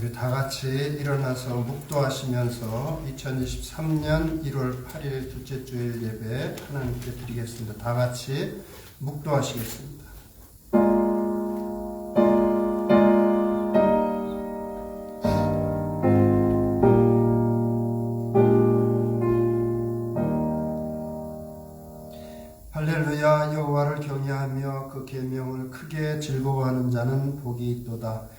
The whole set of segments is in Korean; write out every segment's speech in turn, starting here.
우리 다 같이 일어나서 묵도하시면서 2023년 1월 8일 둘째 주일 예배 하나님께 드리겠습니다. 다 같이 묵도하시겠습니다. 할렐루야. 여호와를 경외하며 그 계명을 크게 즐거워하는 자는 복이 있도다.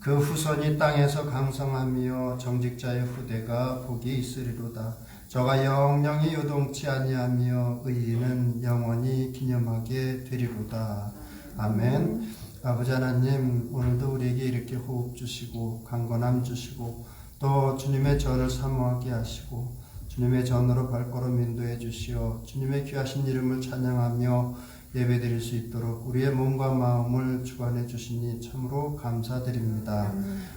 그 후손이 땅에서 강성하며 정직자의 후대가 복이 있으리로다. 저가 영영이 요동치 아니하며 의인은 영원히 기념하게 되리로다. 아멘. 아버지 하나님, 오늘도 우리에게 이렇게 호흡 주시고 강건함 주시고 또 주님의 전을 사모하게 하시고 주님의 전으로 발걸음 인도해 주시어 주님의 귀하신 이름을 찬양하며 예배드릴 수 있도록 우리의 몸과 마음을 주관해 주시니 참으로 감사드립니다.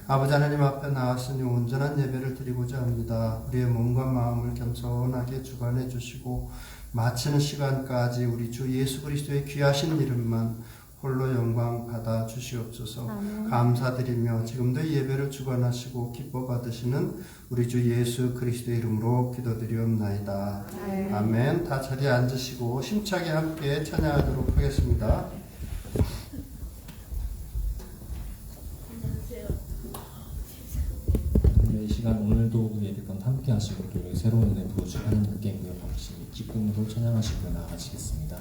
아버지 하나님 앞에 나왔으니 온전한 예배를 드리고자 합니다. 우리의 몸과 마음을 겸손하게 주관해 주시고 마치는 시간까지 우리 주 예수 그리스도의 귀하신 이름만 홀로 영광 받아 주시옵소서. 감사드리며 지금도 예배를 주관하시고 기뻐 받으시는 우리 주 예수 그리스도의 이름으로 기도드리옵나이다. 아멘. 다 자리에 앉으시고 힘차게 함께 찬양하도록 하겠습니다. 이 시간 오늘도 예배권 함께 하시고 또 새로운 은혜 부어주신 하나님께 영광 받으시니 기쁨으로 찬양하시고 나아가시겠습니다.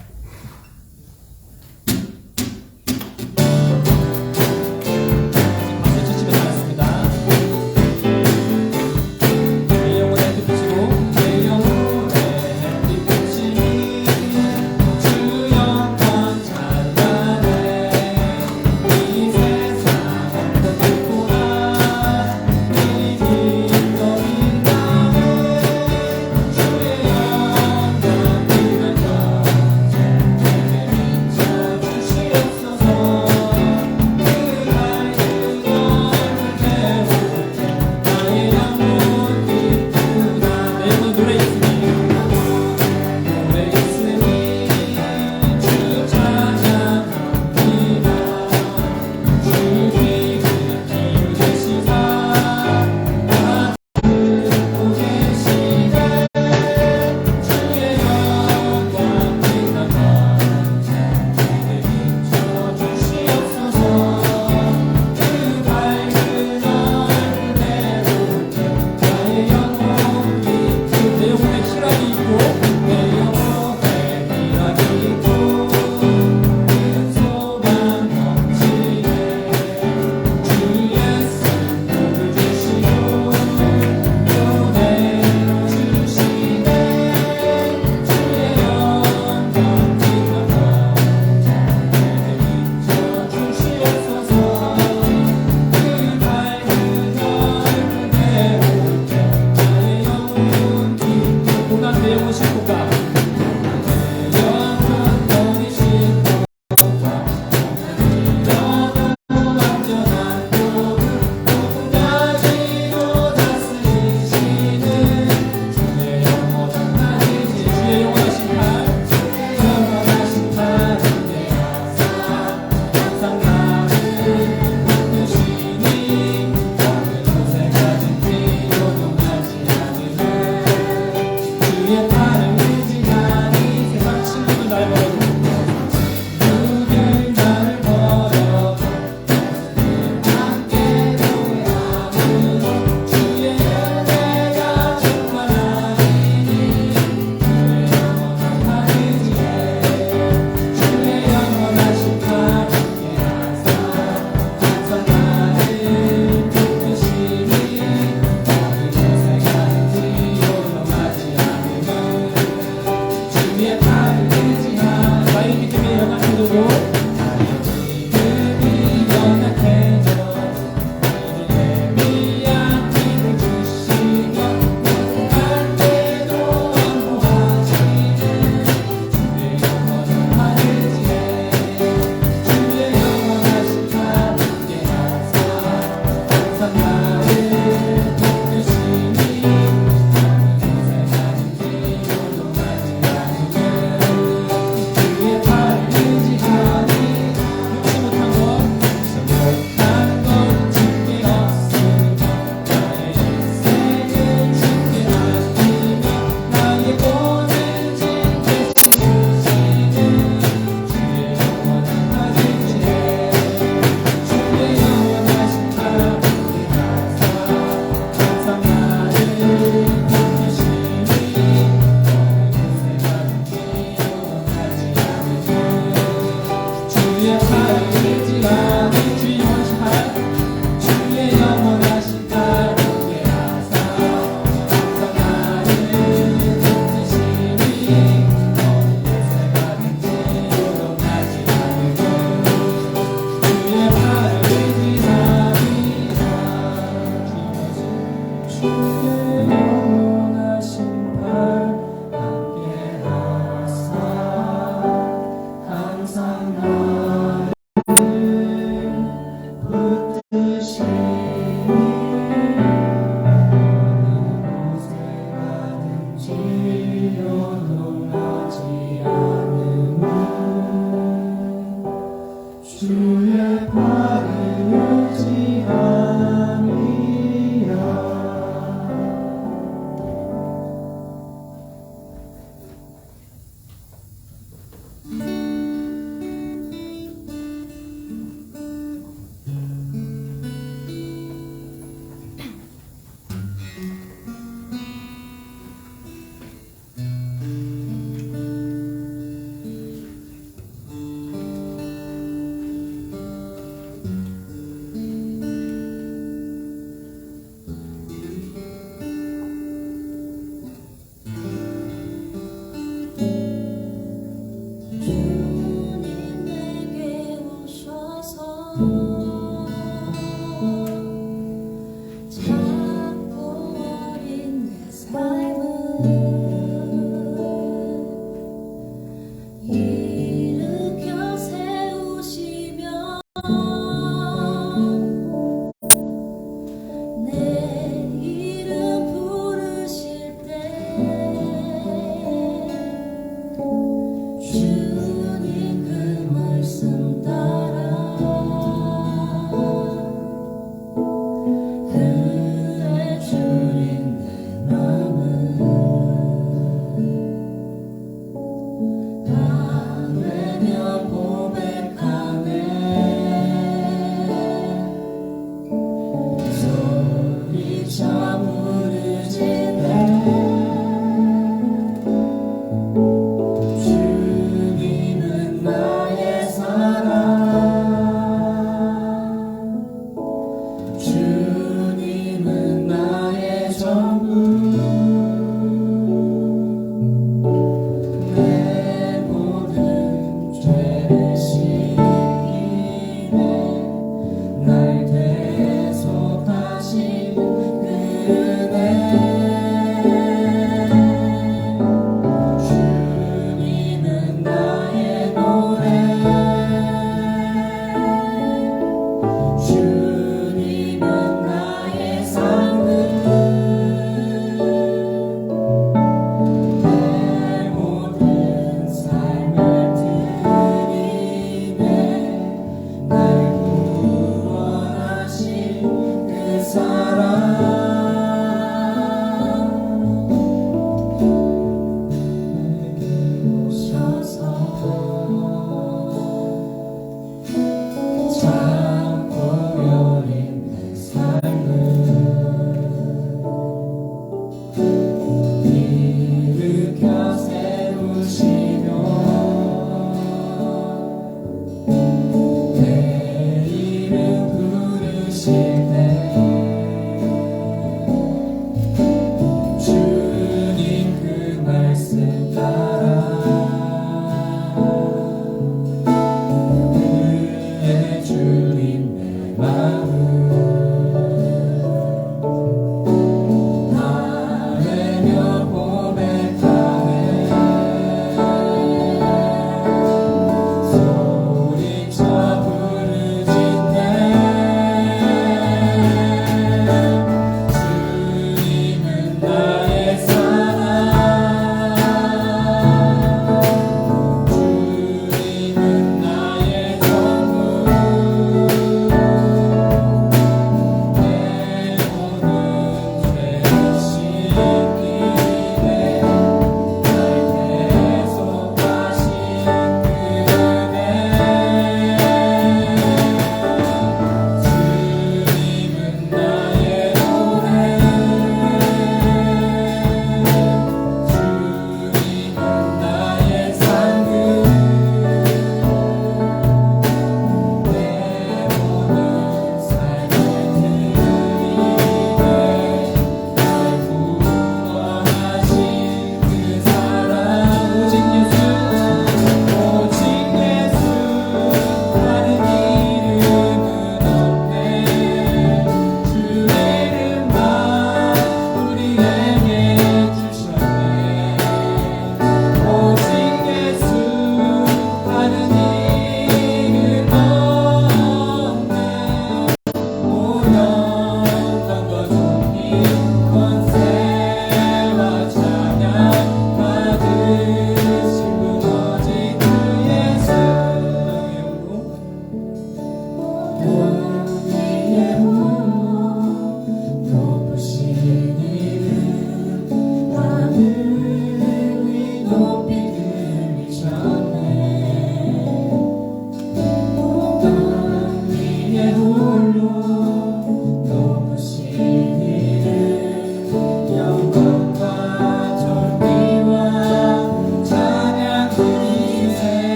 주의 영광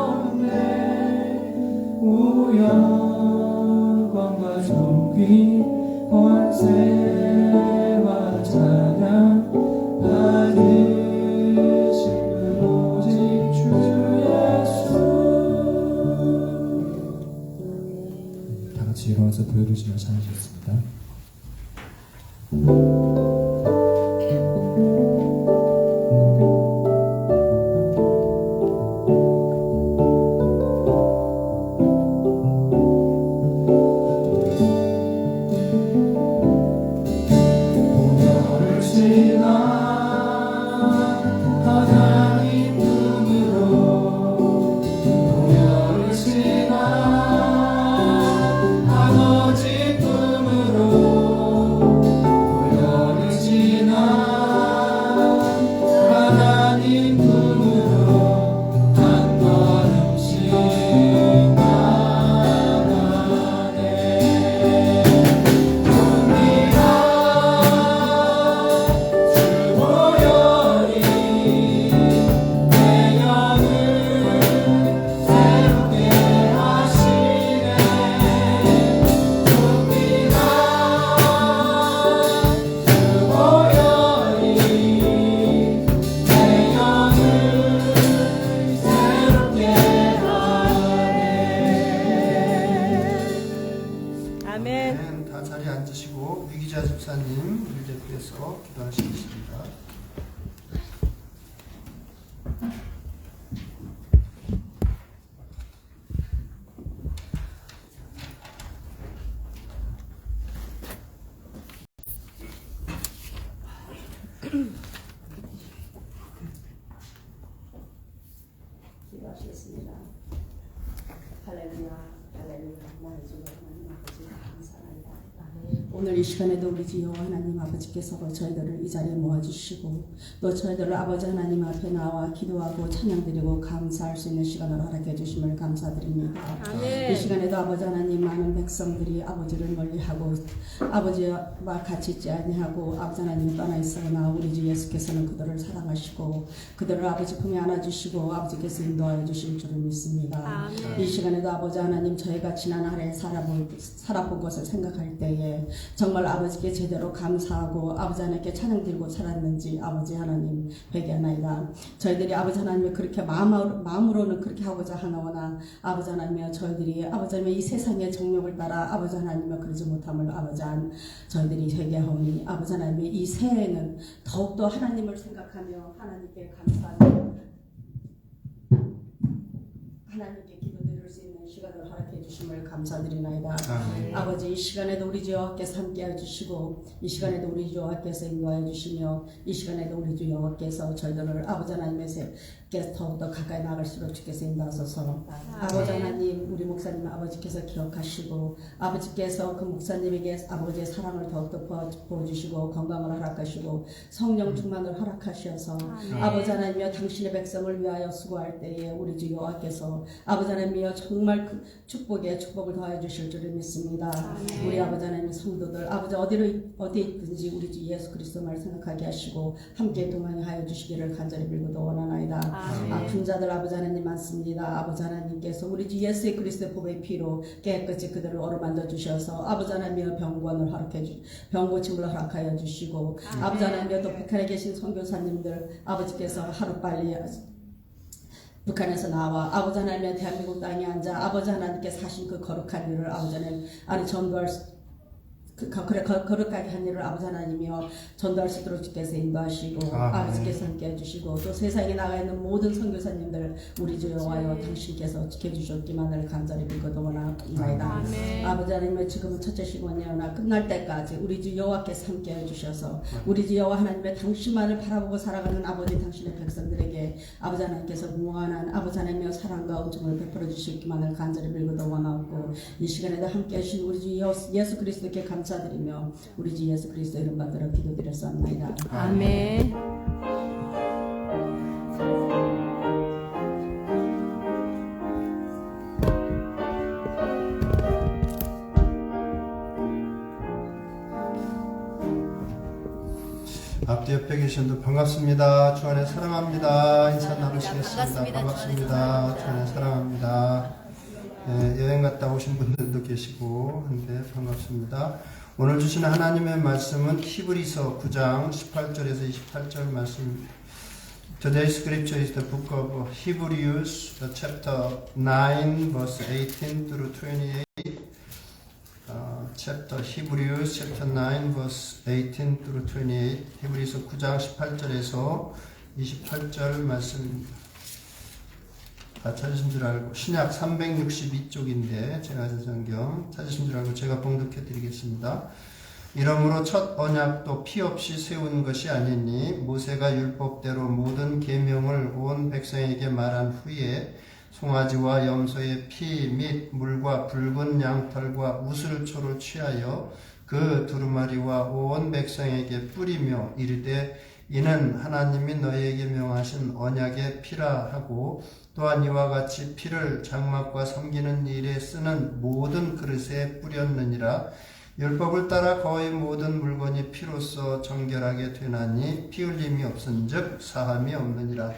틀림없네 우영광과 존귀 권세와 찬양 받으시는 오직 주 예수. 다 같이 일어나서 보여주시며 찬양하겠습니다. 다 자리에 앉으시고 위기자 집사님 우리 대표해서 기도하시겠습니다. 기도하시겠습니다. 할렐루야, 할렐루야. 나의 주 하나님 아버지 감사합니다. 오늘 이 시간에도 우리 주 여호와 하나님 아버지께서 저희들을 이 자리에 모아주시고 또 저희들을 아버지 하나님 앞에 나와 기도하고 찬양드리고 감사할 수 있는 시간을 허락해 주심을 감사드립니다. 아멘. 이 시간에도 아버지 하나님 많은 백성들이 아버지를 멀리하고 아버지와 같이 있지 아니하고 아버지 하나님 떠나 있으나 우리 주 예수께서는 그들을 사랑하시고 그들을 아버지 품에 안아주시고 아버지께서 인도하여 주실 줄을 믿습니다. 아멘. 이 시간에도 아버지 하나님 저희가 지난 한 해 살아본 것을 생각할 때에 정말 아버지께 제대로 감사하고 아버지 하나님께 찬양 드리고 살았는지 아버지 하나님 회개하나이다. 저희들이 아버지 하나님을 그렇게 마음으로는 그렇게 하고자 하나오나 아버지 하나님이여 저희들이 아버지 하나님 이 세상의 정욕을 따라 아버지 하나님을 그러지 못함을 아버지 한 저희들이 회개하오니 아버지 하나님 이 새해에는 더욱더 하나님을 생각하며 하나님께 감사하며 하나님께 기도드릴 수 있는 시간을 허락해 주심을 감사드리나이다. 아멘. 아버지 이 시간에도 우리 주 여호와께서 함께해 주시고 이 시간에도 우리 주 여호와께서 인도하여 주시며 이 시간에도 우리 주 여호와께서 저희들을 아버지 하나님께서 더욱더 가까이 나갈수록 주께서 인도하소서. 아버지 하나님 우리 목사님 아버지께서 기억하시고 아버지께서 그 목사님에게 아버지의 사랑을 더욱더 부어주시고 건강을 허락하시고 성령 충만을 허락하셔서 아버지 하나님이여 당신의 백성을 위하여 수고할 때에 우리 주 여호와께서 아버지 하나님이여 정말 그 축복에 축복을 더해 주실 줄을 믿습니다. 우리 아버지 하나님 성도들 아버지 어디 있든지 우리 주 예수 그리스도를 생각하게 하시고 함께 동행하여 주시기를 간절히 빌고도 원하나이다. 아픈 자들 아버지 하나님 많습니다. 아버지 하나님께서 우리 주 예수 그리스도의 보배의 피로 깨끗이 그들을 어루만져 주셔서 아버지 하나님이여 병권을 병고침을 허락하여 주시고 아버지 하나님이여 또 북한에 계신 선교사님들 아버지께서 하루빨리 북한에서 나와 아버지 하나님의 대한민국 땅에 앉아 아버지 하나님께서 하신 그 거룩한 일을 아버지 하나님 안에 전도할 수 거룩하게 한 일을 아버지 하나님이여 전도할 수 있도록 주께서 인도하시고 아버지께서 함께 해주시고 또 세상에 나가 있는 모든 선교사님들 우리 주 여호와여 당신께서 지켜주셨기만을 간절히 빌고도 원하나이다. 아버지 하나님의 지금은 첫째 시간이오나 끝날 때까지 우리 주 여호와께서 함께 해주셔서 우리 주 여호와 하나님의 당신만을 바라보고 살아가는 아버지 당신의 백성들에게 아버지 하나님께서 무한한 아버지 하나님의 사랑과 은총을 베풀어 주시기만을 간절히 빌고도 원하고 이 시간에도 함께 하신 우리 주 예수 그리스도께 감사드리며 우리 주 예수 그리스도 이름 받들어 기도드렸사옵나이다. 아멘. 앞뒤 옆에 계신도 반갑습니다. 주 안에 사랑합니다. 인사 나누시겠습니다. 반갑습니다. 주 안에 사랑합니다. 여행 갔다 오신 분들도 계시고 한데 반갑습니다. 오늘 주시는 하나님의 말씀은 히브리서 9장 18절에서 28절 말씀입니다. Today's scripture is the book of Hebrews, chapter 9, verse 18 through 28. Hebrews chapter 9, verse 18 through 28. 히브리서 9장 18절에서 28절 말씀입니다. 다 찾으신 줄 알고 신약 362쪽인데 제가 성경 찾으신 줄 알고 제가 봉독해 드리겠습니다. 이러므로 첫 언약도 피 없이 세운 것이 아니니 모세가 율법대로 모든 계명을 온 백성에게 말한 후에 송아지와 염소의 피 및 물과 붉은 양털과 우슬초를 취하여 그 두루마리와 온 백성에게 뿌리며 이르되 이는 하나님이 너희에게 명하신 언약의 피라 하고 또한 이와 같이 피를 장막과 섬기는 일에 쓰는 모든 그릇에 뿌렸느니라. 율법을 따라 거의 모든 물건이 피로써 정결하게 되나니 피 흘림이 없은즉 사함이 없느니라.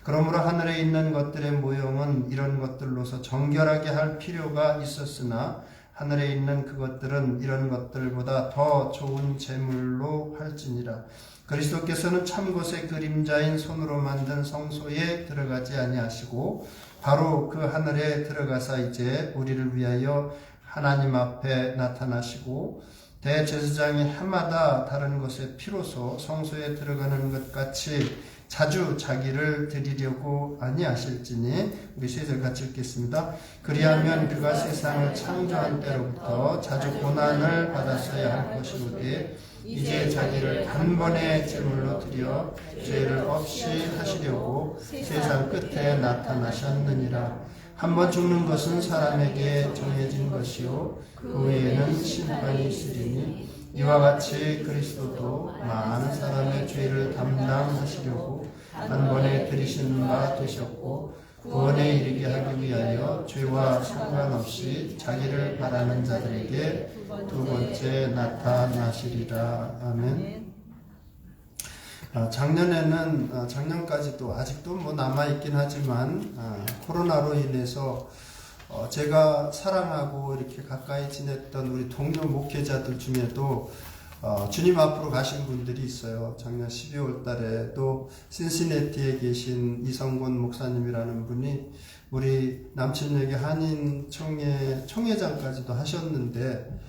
그러므로 하늘에 있는 것들의 모형은 이런 것들로서 정결하게 할 필요가 있었으나 하늘에 있는 그것들은 이런 것들보다 더 좋은 제물로 할지니라. 그리스도께서는 참것의 그림자인 손으로 만든 성소에 들어가지 아니하시고 바로 그 하늘에 들어가사 이제 우리를 위하여 하나님 앞에 나타나시고 대제사장이 해마다 다른 것의 피로서 성소에 들어가는 것 같이 자주 자기를 드리려고 아니하실지니. 우리 세 절 같이 읽겠습니다. 그리하면 그가 세상을 창조한 때로부터 자주 고난을 받았어야 할 것이로되 이제 자기를 단번에 제물로 드려 죄를 없이 하시려고 세상 끝에 나타나셨느니라. 한번 죽는 것은 사람에게 정해진 것이요 그 외에는 심판이 있으리니 이와 같이 그리스도도 많은 사람의 죄를 담당하시려고 한 번에 들이신 바 되셨고 구원에 이르게 하기 위하여 죄와 상관없이 자기를 바라는 자들에게 두 번째 나타나시리라. 아멘. 작년에는 작년까지도 아직도 뭐 남아있긴 하지만 코로나로 인해서 제가 사랑하고 이렇게 가까이 지냈던 우리 동료 목회자들 중에도 주님 앞으로 가신 분들이 있어요. 작년 12월 달에도 신시내티에 계신 이성곤 목사님이라는 분이 우리 남천역의 한인 총회장까지도 하셨는데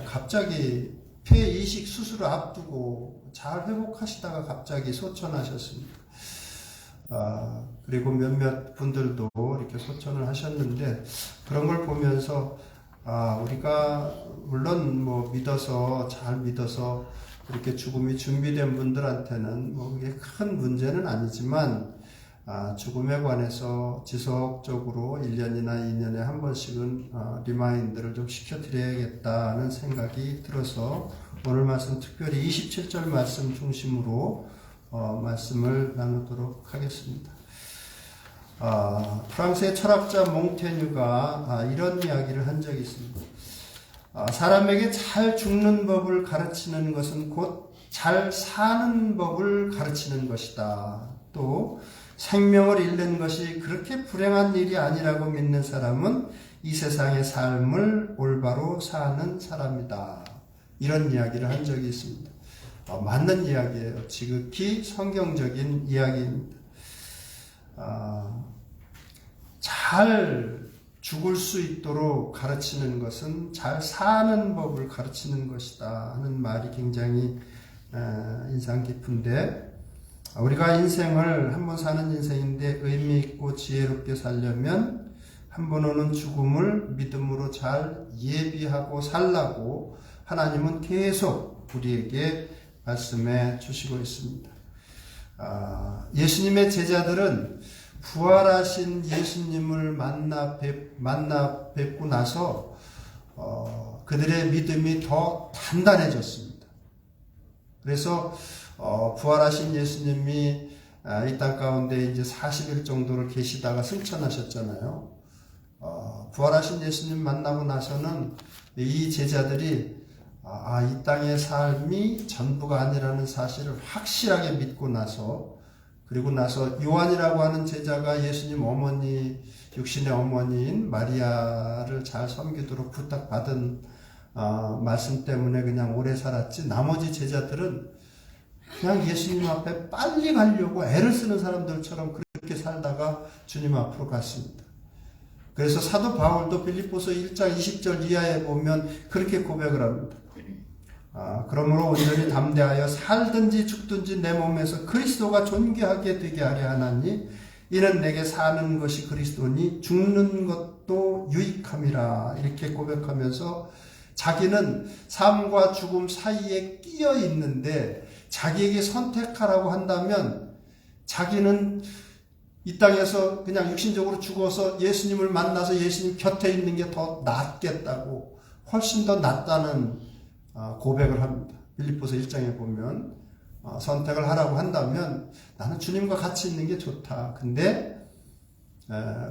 갑자기 폐 이식 수술을 앞두고 잘 회복하시다가 갑자기 소천하셨습니다. 그리고 몇몇 분들도 이렇게 소천을 하셨는데 그런 걸 보면서 우리가 물론 뭐 잘 믿어서 이렇게 죽음이 준비된 분들한테는 뭐 그게 큰 문제는 아니지만 죽음에 관해서 지속적으로 1년이나 2년에 한 번씩은 리마인드를 좀 시켜드려야겠다는 생각이 들어서 오늘 말씀 특별히 27절 말씀 중심으로 말씀을 나누도록 하겠습니다. 프랑스의 철학자 몽테뉴가 이런 이야기를 한 적이 있습니다. 사람에게 잘 죽는 법을 가르치는 것은 곧 잘 사는 법을 가르치는 것이다. 또 생명을 잃는 것이 그렇게 불행한 일이 아니라고 믿는 사람은 이 세상의 삶을 올바로 사는 사람이다. 이런 이야기를 한 적이 있습니다. 맞는 이야기예요. 지극히 성경적인 이야기입니다. 잘 죽을 수 있도록 가르치는 것은 잘 사는 법을 가르치는 것이다 하는 말이 굉장히 인상 깊은데 우리가 인생을 한 번 사는 인생인데 의미 있고 지혜롭게 살려면 한 번 오는 죽음을 믿음으로 잘 예비하고 살라고 하나님은 계속 우리에게 말씀해 주시고 있습니다. 예수님의 제자들은 부활하신 예수님을 만나 뵙고 나서 그들의 믿음이 더 단단해졌습니다. 그래서 부활하신 예수님이 이 땅 가운데 이제 40일 정도를 계시다가 승천하셨잖아요. 부활하신 예수님 만나고 나서는 이 제자들이 이 땅의 삶이 전부가 아니라는 사실을 확실하게 믿고 나서, 그리고 나서 요한이라고 하는 제자가 예수님 어머니, 육신의 어머니인 마리아를 잘 섬기도록 부탁받은 말씀 때문에 그냥 오래 살았지, 나머지 제자들은 그냥 예수님 앞에 빨리 가려고 애를 쓰는 사람들처럼 그렇게 살다가 주님 앞으로 갔습니다. 그래서 사도 바울도 빌립보서 1장 20절 이하에 보면 그렇게 고백을 합니다. 그러므로 온전히 담대하여 살든지 죽든지 내 몸에서 그리스도가 존귀하게 되게 하려 하나니 이는 내게 사는 것이 그리스도니 죽는 것도 유익함이라. 이렇게 고백하면서 자기는 삶과 죽음 사이에 끼어 있는데 자기에게 선택하라고 한다면 자기는 이 땅에서 그냥 육신적으로 죽어서 예수님을 만나서 예수님 곁에 있는 게 더 낫겠다고, 훨씬 더 낫다는 고백을 합니다. 빌립보서 1장에 보면 선택을 하라고 한다면 나는 주님과 같이 있는 게 좋다. 근데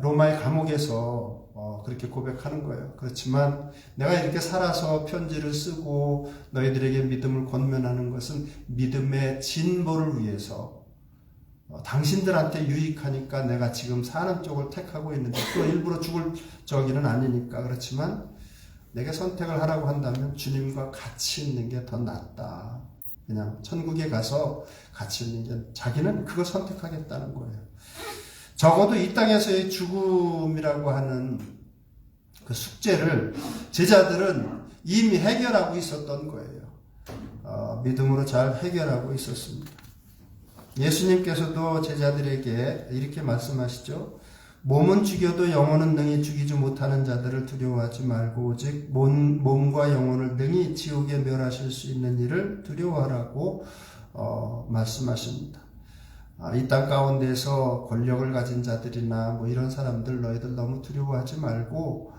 로마의 감옥에서 그렇게 고백하는 거예요. 그렇지만 내가 이렇게 살아서 편지를 쓰고 너희들에게 믿음을 권면하는 것은 믿음의 진보를 위해서, 당신들한테 유익하니까 내가 지금 사는 쪽을 택하고 있는데, 또 일부러 죽을 저기는 아니니까. 그렇지만 내게 선택을 하라고 한다면 주님과 같이 있는 게 더 낫다. 그냥 천국에 가서 같이 있는 게, 자기는 그걸 선택하겠다는 거예요. 적어도 이 땅에서의 죽음이라고 하는 그 숙제를 제자들은 이미 해결하고 있었던 거예요. 믿음으로 잘 해결하고 있었습니다. 예수님께서도 제자들에게 이렇게 말씀하시죠. 몸은 죽여도 영혼은 능히 죽이지 못하는 자들을 두려워하지 말고 오직 몸과 영혼을 능히 지옥에 멸하실 수 있는 일을 두려워하라고 말씀하십니다. 이 땅 가운데서 권력을 가진 자들이나 뭐 이런 사람들 너희들 너무 두려워하지 말고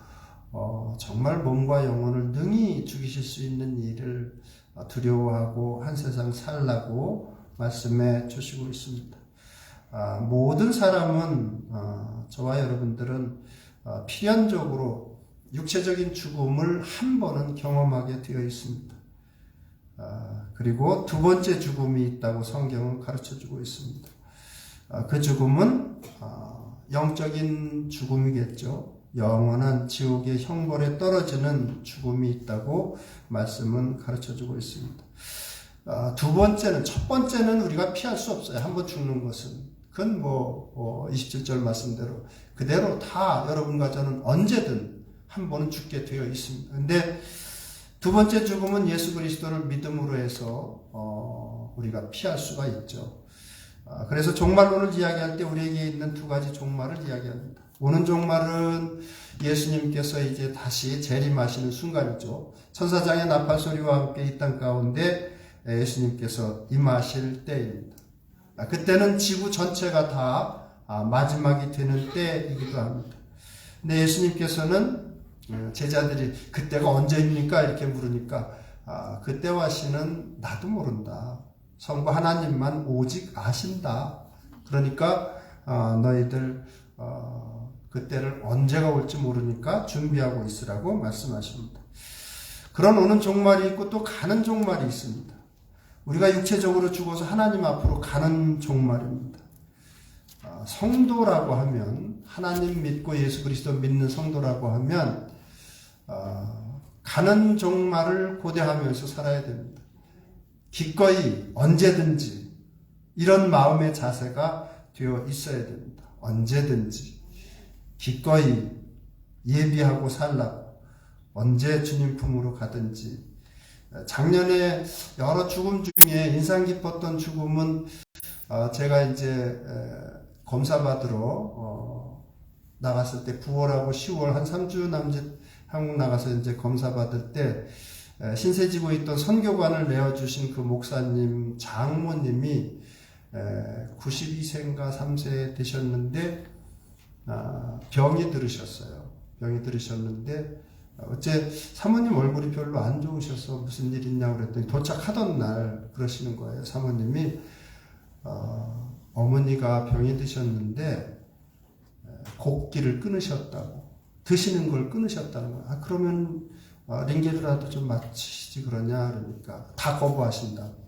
정말 몸과 영혼을 능히 죽이실 수 있는 일을 두려워하고 한 세상 살라고 말씀해 주시고 있습니다. 모든 사람은, 저와 여러분들은 필연적으로 육체적인 죽음을 한 번은 경험하게 되어 있습니다. 그리고 두 번째 죽음이 있다고 성경은 가르쳐주고 있습니다. 그 죽음은 영적인 죽음이겠죠. 영원한 지옥의 형벌에 떨어지는 죽음이 있다고 말씀은 가르쳐주고 있습니다. 두 번째는, 첫 번째는 우리가 피할 수 없어요. 한번 죽는 것은. 그건 27절 말씀대로 그대로 다 여러분과 저는 언제든 한 번은 죽게 되어 있습니다. 근데 두 번째 죽음은 예수 그리스도를 믿음으로 해서 우리가 피할 수가 있죠. 그래서 종말론을 이야기할 때 우리에게 있는 두 가지 종말을 이야기합니다. 오는 종말은 예수님께서 이제 다시 재림하시는 순간이죠. 천사장의 나팔 소리와 함께 이 땅 가운데 예수님께서 임하실 때입니다. 그때는 지구 전체가 다 마지막이 되는 때이기도 합니다. 근데 예수님께서는 제자들이 그때가 언제입니까? 이렇게 물으니까 그때와 시는 나도 모른다. 성부 하나님만 오직 아신다. 그러니까 너희들 그때를 언제가 올지 모르니까 준비하고 있으라고 말씀하십니다. 그런 오는 종말이 있고 또 가는 종말이 있습니다. 우리가 육체적으로 죽어서 하나님 앞으로 가는 종말입니다. 성도라고 하면, 하나님 믿고 예수 그리스도 믿는 성도라고 하면 가는 종말을 고대하면서 살아야 됩니다. 기꺼이 언제든지 이런 마음의 자세가 되어 있어야 됩니다. 언제든지 기꺼이 예비하고 살라고, 언제 주님 품으로 가든지. 작년에 여러 죽음 중에 인상 깊었던 죽음은 제가 이제 검사 받으러 나갔을 때 9월하고 10월 한 3주 남짓 한국 나가서 이제 검사 받을 때 신세지고에 있던 선교관을 내어주신 그 목사님 장모님이 92세인가 3세 되셨는데 병이 들으셨어요. 병이 들으셨는데 어째 사모님 얼굴이 별로 안 좋으셔서 무슨 일 있냐고 그랬더니 도착하던 날 그러시는 거예요. 사모님이 어머니가 병이 드셨는데 곡기를 끊으셨다고, 드시는 걸 끊으셨다는 거예요. 그러면 링게드라도 좀 마치지 그러냐 그러니까 다 거부하신다고.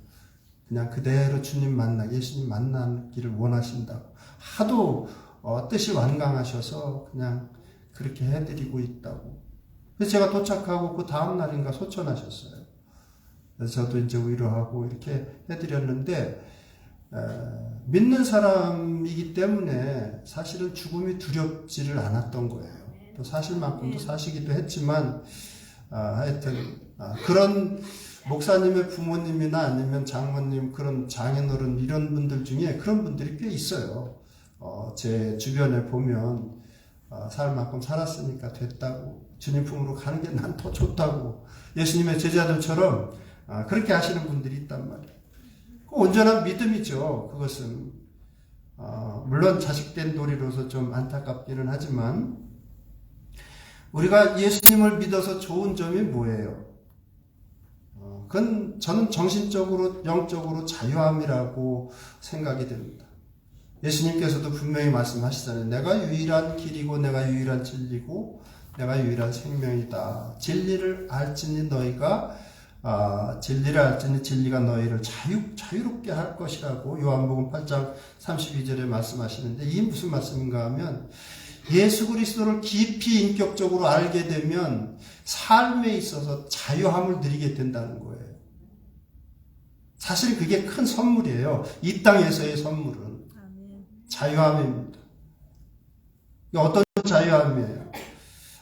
그냥 그대로 주님 만나게 예수님 만나기를 원하신다고. 하도 뜻이 완강하셔서 그냥 그렇게 해드리고 있다고. 그래서 제가 도착하고 그 다음 날인가 소천하셨어요. 그래서 저도 이제 위로하고 이렇게 해드렸는데 믿는 사람이기 때문에 사실은 죽음이 두렵지를 않았던 거예요. 또 사실만큼도 사시기도 했지만 하여튼 그런 목사님의 부모님이나 아니면 장모님 그런 장인어른 이런 분들 중에 그런 분들이 꽤 있어요. 제 주변에 보면 살 만큼 살았으니까 됐다고 주님 품으로 가는 게 난 더 좋다고 예수님의 제자들처럼 그렇게 하시는 분들이 있단 말이에요. 온전한 믿음이죠. 그것은 물론 자식된 도리로서 좀 안타깝기는 하지만 우리가 예수님을 믿어서 좋은 점이 뭐예요? 그건 저는 정신적으로 영적으로 자유함이라고 생각이 됩니다. 예수님께서도 분명히 말씀하시잖아요. 내가 유일한 길이고 내가 유일한 진리고 내가 유일한 생명이다. 진리를 알지니 너희가 진리를 알지니 진리가 너희를 자유롭게 할 것이라고 요한복음 8장 32절에 말씀하시는데 이게 무슨 말씀인가 하면 예수 그리스도를 깊이 인격적으로 알게 되면 삶에 있어서 자유함을 누리게 된다는 거예요. 사실 그게 큰 선물이에요. 이 땅에서의 선물은 자유함입니다. 어떤 자유함이에요?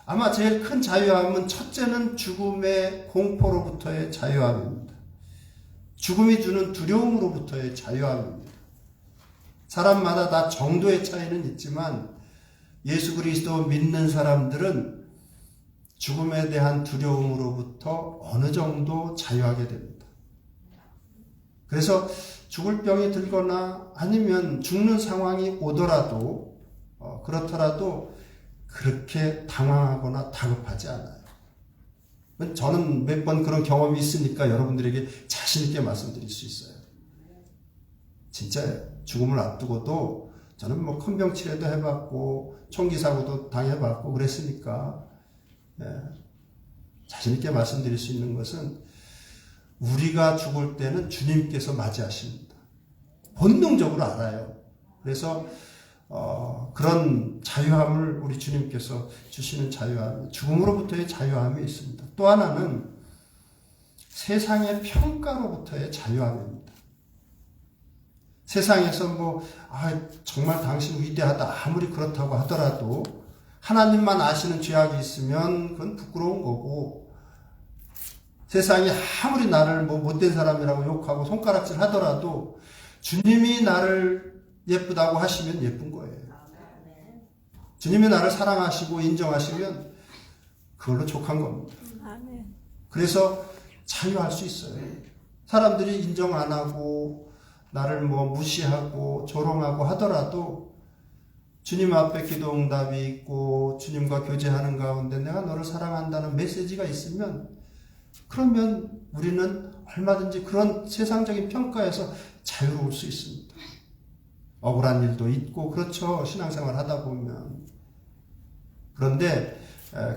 아마 제일 큰 자유함은 첫째는 죽음의 공포로부터의 자유함입니다. 죽음이 주는 두려움으로부터의 자유함입니다. 사람마다 다 정도의 차이는 있지만 예수 그리스도 믿는 사람들은 죽음에 대한 두려움으로부터 어느 정도 자유하게 됩니다. 그래서 죽을 병이 들거나 아니면 죽는 상황이 오더라도 그렇더라도 그렇게 당황하거나 다급하지 않아요. 저는 몇 번 그런 경험이 있으니까 여러분들에게 자신 있게 말씀드릴 수 있어요. 진짜 죽음을 앞두고도 저는 뭐 큰 병 치료도 해봤고 총기 사고도 당해봤고 그랬으니까 자신 있게 말씀드릴 수 있는 것은 우리가 죽을 때는 주님께서 맞이하십니다. 본능적으로 알아요. 그래서 그런 자유함을 우리 주님께서 주시는 자유함, 죽음으로부터의 자유함이 있습니다. 또 하나는 세상의 평가로부터의 자유함입니다. 세상에서 정말 당신 위대하다 아무리 그렇다고 하더라도 하나님만 아시는 죄악이 있으면 그건 부끄러운 거고 세상이 아무리 나를 못된 사람이라고 욕하고 손가락질 하더라도 주님이 나를 예쁘다고 하시면 예쁜 거예요. 주님이 나를 사랑하시고 인정하시면 그걸로 족한 겁니다. 그래서 자유할 수 있어요. 사람들이 인정 안 하고 나를 무시하고 조롱하고 하더라도 주님 앞에 기도 응답이 있고 주님과 교제하는 가운데 내가 너를 사랑한다는 메시지가 있으면 그러면 우리는 얼마든지 그런 세상적인 평가에서 자유로울 수 있습니다. 억울한 일도 있고 그렇죠. 신앙생활 하다 보면. 그런데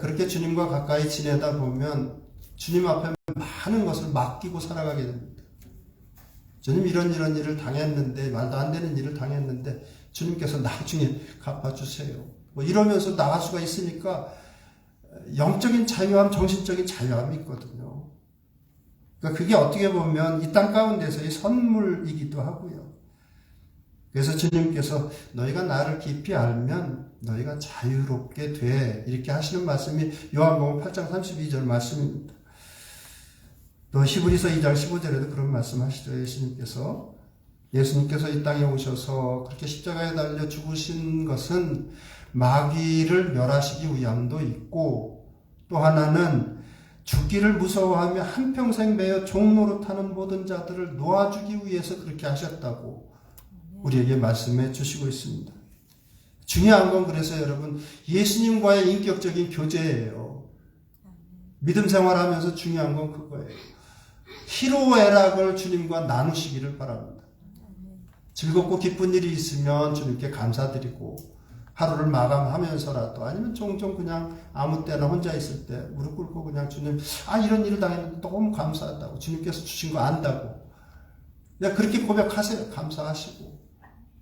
그렇게 주님과 가까이 지내다 보면 주님 앞에 많은 것을 맡기고 살아가게 됩니다. 주님 이런 일을 당했는데 말도 안 되는 일을 당했는데 주님께서 나중에 갚아주세요. 이러면서 나갈 수가 있으니까 영적인 자유함, 정신적인 자유함이 있거든요. 그러니까 그게 어떻게 보면 이 땅 가운데서의 선물이기도 하고요. 그래서 주님께서 너희가 나를 깊이 알면 너희가 자유롭게 돼. 이렇게 하시는 말씀이 요한복음 8장 32절 말씀입니다. 또 히브리서 2장 15절에도 그런 말씀 하시죠. 예수님께서 이 땅에 오셔서 그렇게 십자가에 달려 죽으신 것은 마귀를 멸하시기 위함도 있고 또 하나는 죽기를 무서워하며 한평생 매여 종노릇하는 모든 자들을 놓아주기 위해서 그렇게 하셨다고 우리에게 말씀해 주시고 있습니다. 중요한 건 그래서 여러분 예수님과의 인격적인 교제예요. 믿음 생활하면서 중요한 건 그거예요. 희로애락을 주님과 나누시기를 바랍니다. 즐겁고 기쁜 일이 있으면 주님께 감사드리고 하루를 마감하면서라도 아니면 종종 그냥 아무 때나 혼자 있을 때 무릎 꿇고 그냥 주님, 이런 일을 당했는데 너무 감사하다고, 주님께서 주신 거 안다고 그냥 그렇게 고백하세요. 감사하시고.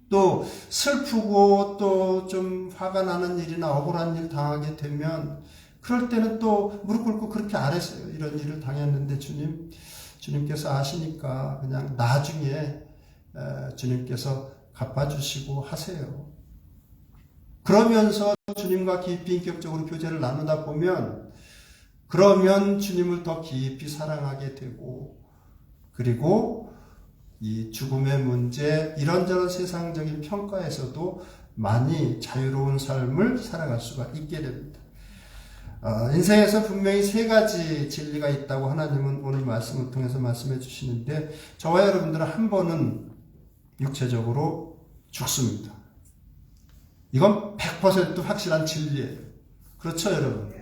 또 슬프고 또 좀 화가 나는 일이나 억울한 일 당하게 되면 그럴 때는 또 무릎 꿇고 그렇게 안 했어요. 이런 일을 당했는데 주님께서 아시니까 그냥 나중에 주님께서 갚아주시고 하세요. 그러면서 주님과 깊이 인격적으로 교제를 나누다 보면 그러면 주님을 더 깊이 사랑하게 되고, 그리고 이 죽음의 문제, 이런저런 세상적인 평가에서도 많이 자유로운 삶을 살아갈 수가 있게 됩니다. 인생에서 분명히 3가지 진리가 있다고 하나님은 오늘 말씀을 통해서 말씀해 주시는데, 저와 여러분들은 한 번은 육체적으로 죽습니다. 이건 100% 확실한 진리예요. 그렇죠, 여러분?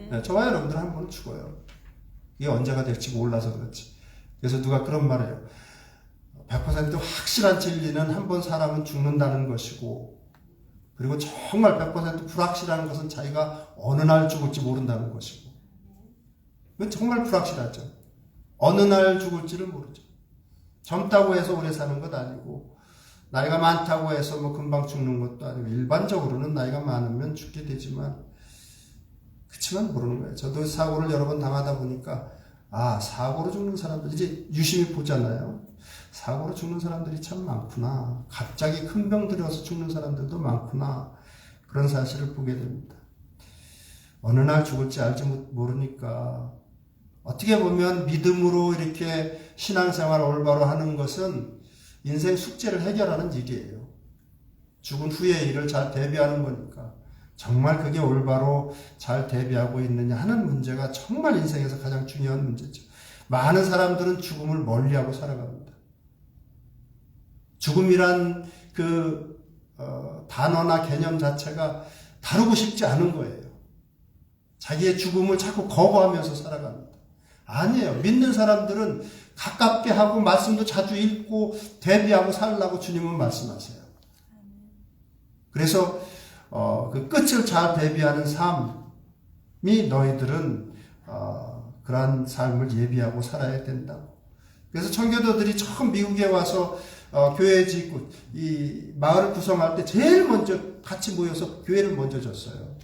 네, 저와 여러분들은 한 번은 죽어요. 이게 언제가 될지 몰라서 그렇지. 그래서 누가 그런 말해요. 100% 확실한 진리는 한 번 사람은 죽는다는 것이고, 그리고 정말 100% 불확실한 것은 자기가 어느 날 죽을지 모른다는 것이고. 이건 정말 불확실하죠. 어느 날 죽을지를 모르죠. 젊다고 해서 오래 사는 것 아니고, 나이가 많다고 해서 뭐 금방 죽는 것도 아니고, 일반적으로는 나이가 많으면 죽게 되지만, 그치만 모르는 거예요. 저도 사고를 여러 번 당하다 보니까, 사고로 죽는 사람들, 이제 유심히 보잖아요. 사고로 죽는 사람들이 참 많구나. 갑자기 큰 병 들여서 죽는 사람들도 많구나. 그런 사실을 보게 됩니다. 어느 날 죽을지 알지 모르니까, 어떻게 보면 믿음으로 이렇게 신앙생활을 올바로 하는 것은 인생 숙제를 해결하는 일이에요. 죽은 후의 일을 잘 대비하는 거니까. 정말 그게 올바로 잘 대비하고 있느냐 하는 문제가 정말 인생에서 가장 중요한 문제죠. 많은 사람들은 죽음을 멀리하고 살아갑니다. 죽음이란 단어나 개념 자체가 다루고 싶지 않은 거예요. 자기의 죽음을 자꾸 거부하면서 살아갑니다. 아니에요. 믿는 사람들은 가깝게 하고 말씀도 자주 읽고 대비하고 살라고 주님은 말씀하세요. 그래서 그 끝을 잘 대비하는 삶이 너희들은 그러한 삶을 예비하고 살아야 된다고. 그래서 청교도들이 처음 미국에 와서 교회 짓고 이 마을을 구성할 때 제일 먼저 같이 모여서 교회를 먼저 졌어요.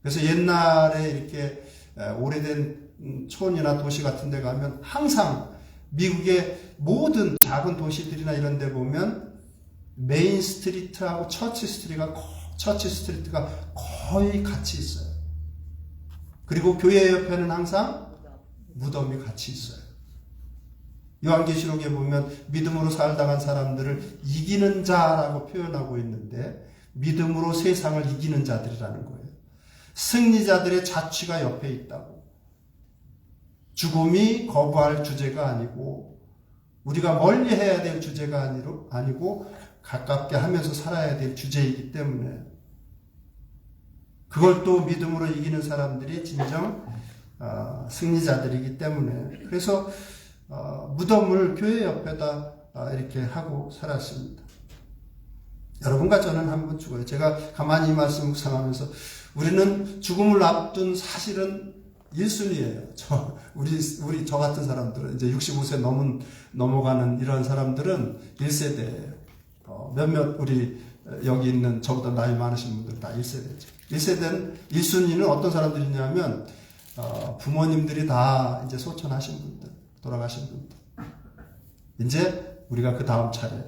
그래서 옛날에 이렇게 오래된 촌이나 도시 같은 데 가면 항상 미국의 모든 작은 도시들이나 이런 데 보면 메인 스트리트하고 처치 스트리트가 거의 같이 있어요. 그리고 교회 옆에는 항상 무덤이 같이 있어요. 요한계시록에 보면 믿음으로 살다간 사람들을 이기는 자라고 표현하고 있는데, 믿음으로 세상을 이기는 자들이라는 거예요. 승리자들의 자취가 옆에 있다고. 죽음이 거부할 주제가 아니고, 우리가 멀리 해야 될 주제가 아니고 가깝게 하면서 살아야 될 주제이기 때문에, 그걸 또 믿음으로 이기는 사람들이 진정 승리자들이기 때문에, 그래서 무덤을 교회 옆에다 이렇게 하고 살았습니다. 여러분과 저는 한 번 죽어요. 제가 가만히 이 말씀 묵상하면서, 우리는 죽음을 앞둔 사실은 1순위예요. 우리 저 같은 사람들은, 이제 65세 넘어가는 이런 사람들은 1세대예요. 몇몇 우리 여기 있는 저보다 나이 많으신 분들 다 1세대죠. 1세대는 1순위는 어떤 사람들이냐면 부모님들이 다 이제 소천하신 분들, 돌아가신 분들. 이제 우리가 그 다음 차례.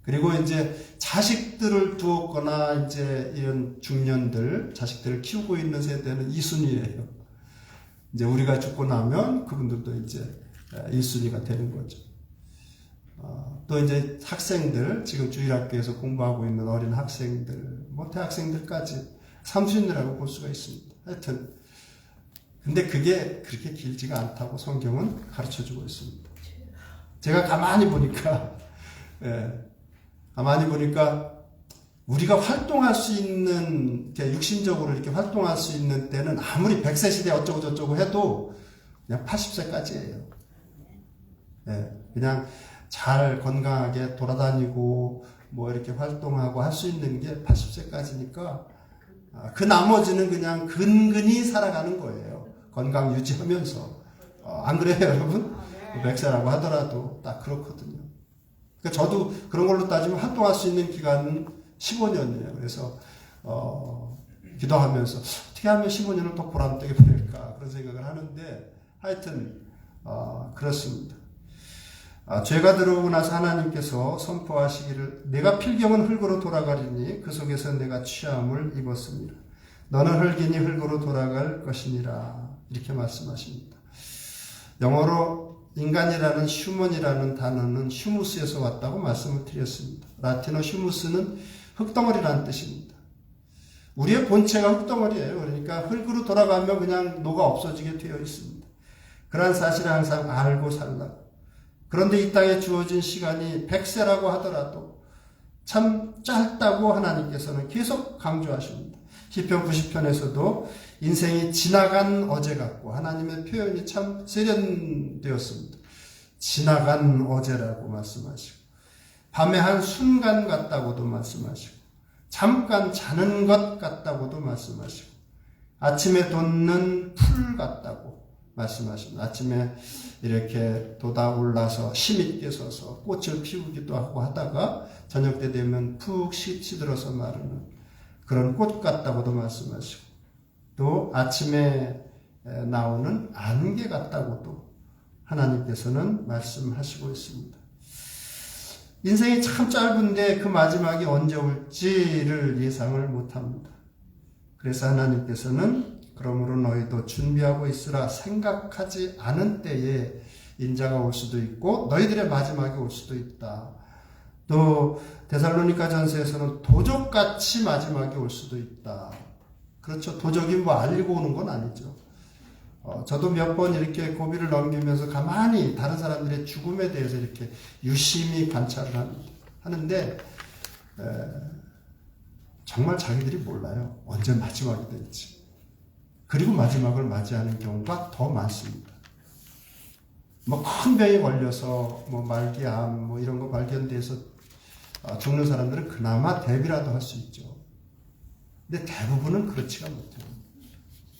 그리고 이제 자식들을 두었거나 이제 이런 중년들, 자식들을 키우고 있는 세대는 2순위예요. 이제 우리가 죽고 나면 그분들도 이제 1순위가 되는 거죠. 또 이제 학생들, 지금 주일학교에서 공부하고 있는 어린 학생들, 뭐 대학생들까지 3순위라고 볼 수가 있습니다. 하여튼 근데 그게 그렇게 길지가 않다고 성경은 가르쳐주고 있습니다. 제가 가만히 보니까 우리가 활동할 수 있는, 이렇게 육신적으로 이렇게 활동할 수 있는 때는 아무리 100세 시대 어쩌고 저쩌고 해도 그냥 80세까지예요. 그냥 잘 건강하게 돌아다니고 뭐 이렇게 활동하고 할 수 있는 게 80세까지니까 그 나머지는 그냥 근근히 살아가는 거예요. 건강 유지하면서. 안 그래요, 여러분? 100세라고 하더라도 딱 그렇거든요. 그러니까 저도 그런 걸로 따지면 활동할 수 있는 기간은 15년이에요. 그래서 기도하면서 어떻게 하면 15년을 더 보람되게 보낼까 그런 생각을 하는데 하여튼 그렇습니다. 죄가 들어오고 나서 하나님께서 선포하시기를 내가 필경은 흙으로 돌아가리니 그 속에서 내가 취함을 입었습니다. 너는 흙이니 흙으로 돌아갈 것이니라 이렇게 말씀하십니다. 영어로 인간이라는 휴먼이라는 단어는 휴무스에서 왔다고 말씀을 드렸습니다. 라틴어 휴무스는 흙덩어리라는 뜻입니다. 우리의 본체가 흙덩어리예요. 그러니까 흙으로 돌아가면 그냥 녹아 없어지게 되어 있습니다. 그러한 사실을 항상 알고 살라고. 그런데 이 땅에 주어진 시간이 100세라고 하더라도 참 짧다고 하나님께서는 계속 강조하십니다. 시편 90편에서도 인생이 지나간 어제 같고 하나님의 표현이 참 세련되었습니다. 지나간 어제라고 말씀하시고 밤의 한 순간 같다고도 말씀하시고 잠깐 자는 것 같다고도 말씀하시고 아침에 돋는 풀 같다고 말씀하십니다. 아침에 이렇게 돋아올라서 힘있게 서서 꽃을 피우기도 하고 하다가 저녁 때 되면 푹 시들어서 마르는 그런 꽃 같다고도 말씀하시고 또 아침에 나오는 안개 같다고도 하나님께서는 말씀하시고 있습니다. 인생이 참 짧은데 그 마지막이 언제 올지를 예상을 못합니다. 그래서 하나님께서는 그러므로 너희도 준비하고 있으라 생각하지 않은 때에 인자가 올 수도 있고 너희들의 마지막이 올 수도 있다. 또 데살로니가 전서에서는 도적같이 마지막이 올 수도 있다. 그렇죠. 도적이 뭐 알리고 오는 건 아니죠. 저도 몇 번 이렇게 고비를 넘기면서 가만히 다른 사람들의 죽음에 대해서 이렇게 유심히 관찰을 하는데 정말 자기들이 몰라요. 언제 마지막이 될지. 그리고 마지막을 맞이하는 경우가 더 많습니다. 뭐 큰 병에 걸려서 뭐 말기암 뭐 이런 거 발견돼서 죽는 사람들은 그나마 대비라도 할 수 있죠. 근데 대부분은 그렇지가 못해요.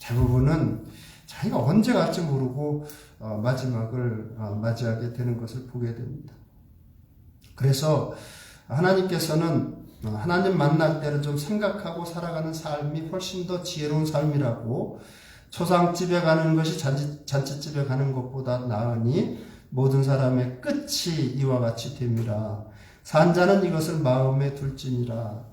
대부분은 자기가 언제 갈지 모르고 마지막을 맞이하게 되는 것을 보게 됩니다. 그래서 하나님께서는 하나님 만날 때를 좀 생각하고 살아가는 삶이 훨씬 더 지혜로운 삶이라고 초상집에 가는 것이 잔치집에 가는 것보다 나으니 모든 사람의 끝이 이와 같이 됨이라. 산자는 이것을 마음에 둘지니라.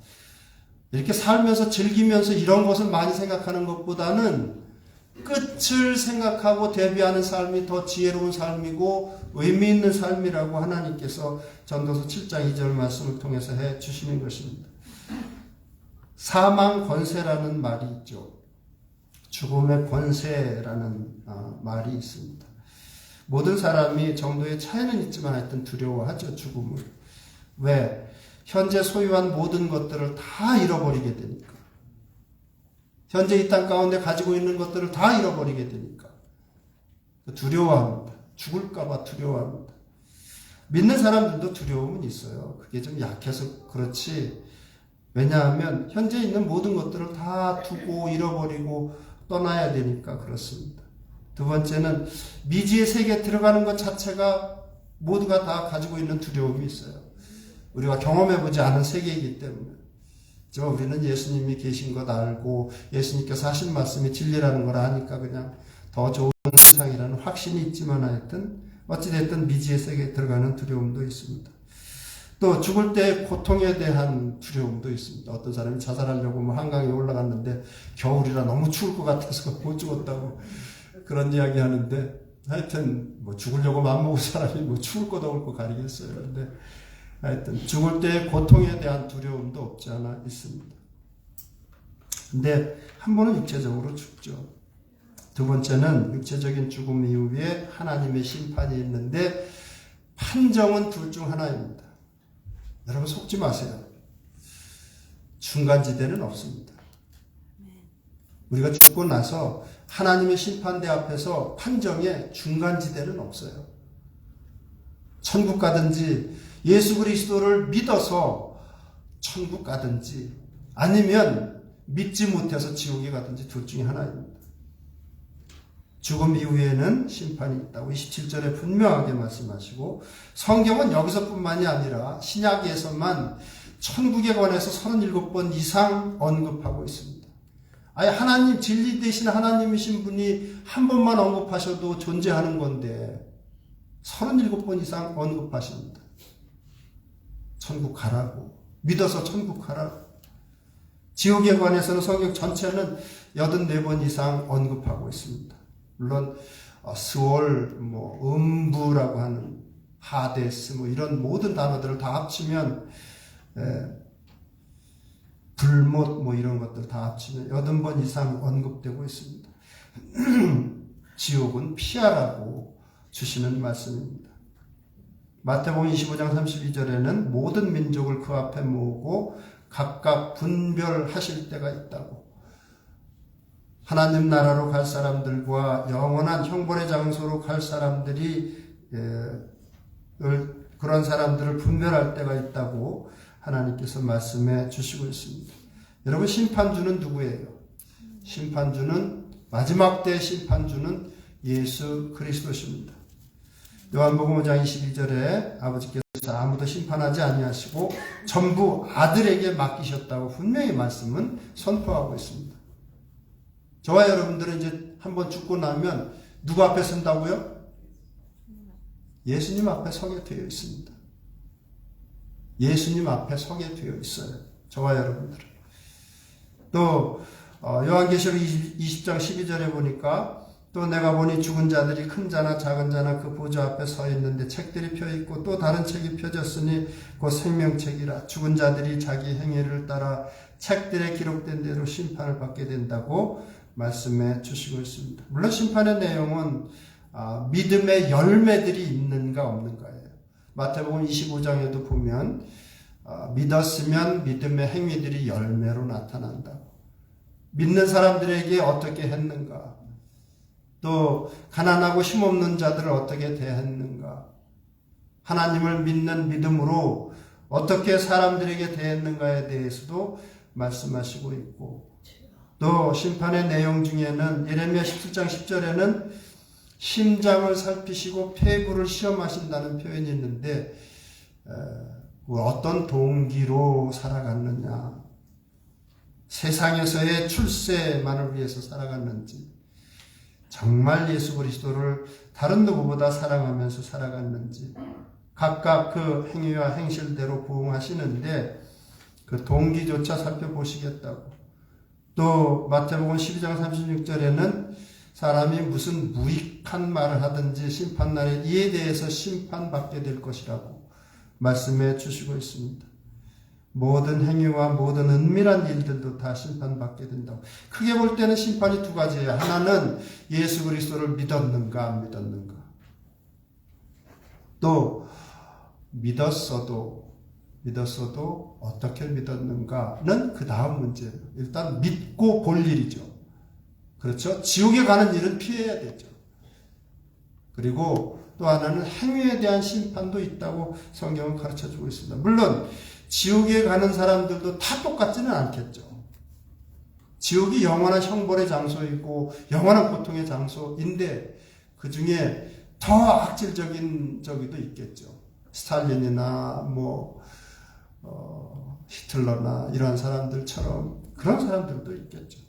이렇게 살면서 즐기면서 이런 것을 많이 생각하는 것보다는 끝을 생각하고 대비하는 삶이 더 지혜로운 삶이고 의미 있는 삶이라고 하나님께서 전도서 7장 2절 말씀을 통해서 해 주시는 것입니다. 사망 권세라는 말이 있죠. 죽음의 권세라는 말이 있습니다. 모든 사람이 정도의 차이는 있지만 하여튼 두려워하죠. 죽음을. 왜? 현재 소유한 모든 것들을 다 잃어버리게 되니까. 현재 이 땅 가운데 가지고 있는 것들을 다 잃어버리게 되니까. 두려워합니다. 죽을까봐 두려워합니다. 믿는 사람들도 두려움은 있어요. 그게 좀 약해서 그렇지. 왜냐하면 현재 있는 모든 것들을 다 두고 잃어버리고 떠나야 되니까 그렇습니다. 두 번째는 미지의 세계에 들어가는 것 자체가 모두가 다 가지고 있는 두려움이 있어요. 우리가 경험해보지 않은 세계이기 때문에. 우리는 예수님이 계신 것 알고 예수님께서 하신 말씀이 진리라는 걸 아니까 그냥 더 좋은 세상이라는 확신이 있지만 하여튼 어찌됐든 미지의 세계에 들어가는 두려움도 있습니다. 또 죽을 때 고통에 대한 두려움도 있습니다. 어떤 사람이 자살하려고 뭐 한강에 올라갔는데 겨울이라 너무 추울 것 같아서 못 죽었다고 그런 이야기 하는데 하여튼 뭐 죽으려고 마음먹은 사람이 뭐 추울 거 더울 거 가리겠어요. 근데 하여튼 죽을 때의 고통에 대한 두려움도 없지 않아 있습니다. 근데 한 번은 육체적으로 죽죠. 두 번째는 육체적인 죽음 이후에 하나님의 심판이 있는데 판정은 둘 중 하나입니다. 여러분 속지 마세요. 중간지대는 없습니다. 우리가 죽고 나서 하나님의 심판대 앞에서 판정에 중간지대는 없어요. 천국 가든지 예수 그리스도를 믿어서 천국 가든지 아니면 믿지 못해서 지옥에 가든지 둘 중에 하나입니다. 죽음 이후에는 심판이 있다고 27절에 분명하게 말씀하시고 성경은 여기서뿐만이 아니라 신약에서만 천국에 관해서 37번 이상 언급하고 있습니다. 아예 하나님, 진리 되신 하나님이신 분이 한 번만 언급하셔도 존재하는 건데 37번 이상 언급하십니다. 천국 가라고, 믿어서 천국 가라고. 지옥에 관해서는 성경 전체는 84번 이상 언급하고 있습니다. 물론 스월, 음부라고 하는 하데스 이런 모든 단어들을 다 합치면 불못 이런 것들 다 합치면 80번 이상 언급되고 있습니다. 지옥은 피하라고 주시는 말씀입니다. 마태복음 25장 32절에는 모든 민족을 그 앞에 모으고 각각 분별하실 때가 있다고. 하나님 나라로 갈 사람들과 영원한 형벌의 장소로 갈 사람들이 그런 사람들을 분별할 때가 있다고 하나님께서 말씀해 주시고 있습니다. 여러분, 심판주는 누구예요? 심판주는 마지막 때 심판주는 예수 그리스도십니다. 요한복음 5장 22절에 아버지께서 아무도 심판하지 아니하시고 전부 아들에게 맡기셨다고 분명히 말씀은 선포하고 있습니다. 저와 여러분들은 이제 한번 죽고 나면 누구 앞에 선다고요? 예수님 앞에 서게 되어 있습니다. 예수님 앞에 서게 되어 있어요. 저와 여러분들은. 또 요한계시록 20장 12절에 보니까 또 내가 보니 죽은 자들이 큰 자나 작은 자나 그 보좌 앞에 서 있는데 책들이 펴 있고 또 다른 책이 펴졌으니 곧 생명책이라. 죽은 자들이 자기 행위를 따라 책들에 기록된 대로 심판을 받게 된다고 말씀해 주시고 있습니다. 물론 심판의 내용은 믿음의 열매들이 있는가 없는가예요. 마태복음 25장에도 보면 믿었으면 믿음의 행위들이 열매로 나타난다고. 믿는 사람들에게 어떻게 했는가, 또 가난하고 힘없는 자들을 어떻게 대했는가, 하나님을 믿는 믿음으로 어떻게 사람들에게 대했는가에 대해서도 말씀하시고 있고, 또 심판의 내용 중에는 예레미야 17장 10절에는 심장을 살피시고 폐부를 시험하신다는 표현이 있는데 어떤 동기로 살아갔느냐, 세상에서의 출세만을 위해서 살아갔는지, 정말 예수 그리스도를 다른 누구보다 사랑하면서 살아갔는지, 각각 그 행위와 행실대로 부응하시는데 그 동기조차 살펴보시겠다고. 또 마태복음 12장 36절에는 사람이 무슨 무익한 말을 하든지 심판날에 이에 대해서 심판받게 될 것이라고 말씀해 주시고 있습니다. 모든 행위와 모든 은밀한 일들도 다 심판받게 된다고. 크게 볼 때는 심판이 두 가지예요. 하나는 예수 그리스도를 믿었는가 안 믿었는가. 또 믿었어도 어떻게 믿었는가는 그 다음 문제예요. 일단 믿고 볼 일이죠. 그렇죠? 지옥에 가는 일은 피해야 되죠. 그리고 또 하나는 행위에 대한 심판도 있다고 성경은 가르쳐주고 있습니다. 물론 지옥에 가는 사람들도 다 똑같지는 않겠죠. 지옥이 영원한 형벌의 장소이고 영원한 고통의 장소인데 그 중에 더 악질적인 저기도 있겠죠. 스탈린이나 히틀러나 이런 사람들처럼 그런 사람들도 있겠죠.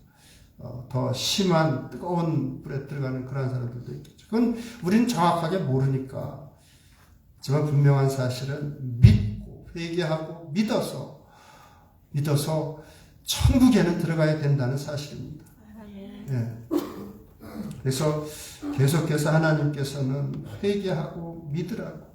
더 심한 뜨거운 불에 들어가는 그런 사람들도 있겠죠. 그건 우리는 정확하게 모르니까. 하지만 분명한 사실은 믿고 회개하고 믿어서 천국에는 들어가야 된다는 사실입니다. 예. 그래서 계속해서 하나님께서는 회개하고 믿으라고,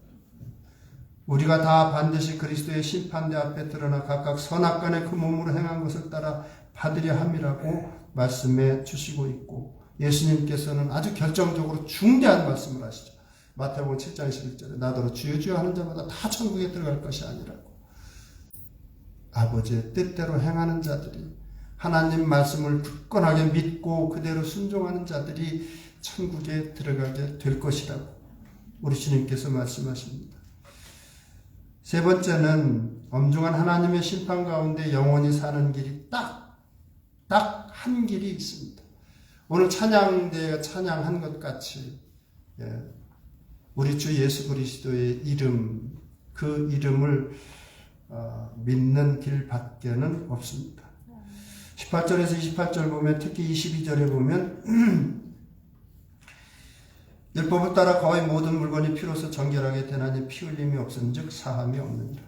우리가 다 반드시 그리스도의 심판대 앞에 드러나 각각 선악간의 그 몸으로 행한 것을 따라 받으려 함이라고 말씀해 주시고 있고, 예수님께서는 아주 결정적으로 중대한 말씀을 하시죠. 마태복음 7장 11절에 나더러 주여 주여 하는 자마다 다 천국에 들어갈 것이 아니라고. 아버지의 뜻대로 행하는 자들이, 하나님 말씀을 굳건하게 믿고 그대로 순종하는 자들이 천국에 들어가게 될 것이라고 우리 주님께서 말씀하십니다. 세 번째는 엄중한 하나님의 심판 가운데 영원히 사는 길이 딱 한 길이 있습니다. 오늘 찬양대가 찬양한 것 같이 우리 주 예수 그리스도의 이름, 그 이름을 믿는 길밖에는 없습니다. 18절에서 28절 보면, 특히 22절에 보면 율법을 따라 거의 모든 물건이 피로써 정결하게 되나니 피 흘림이 없은즉 사함이 없느니라.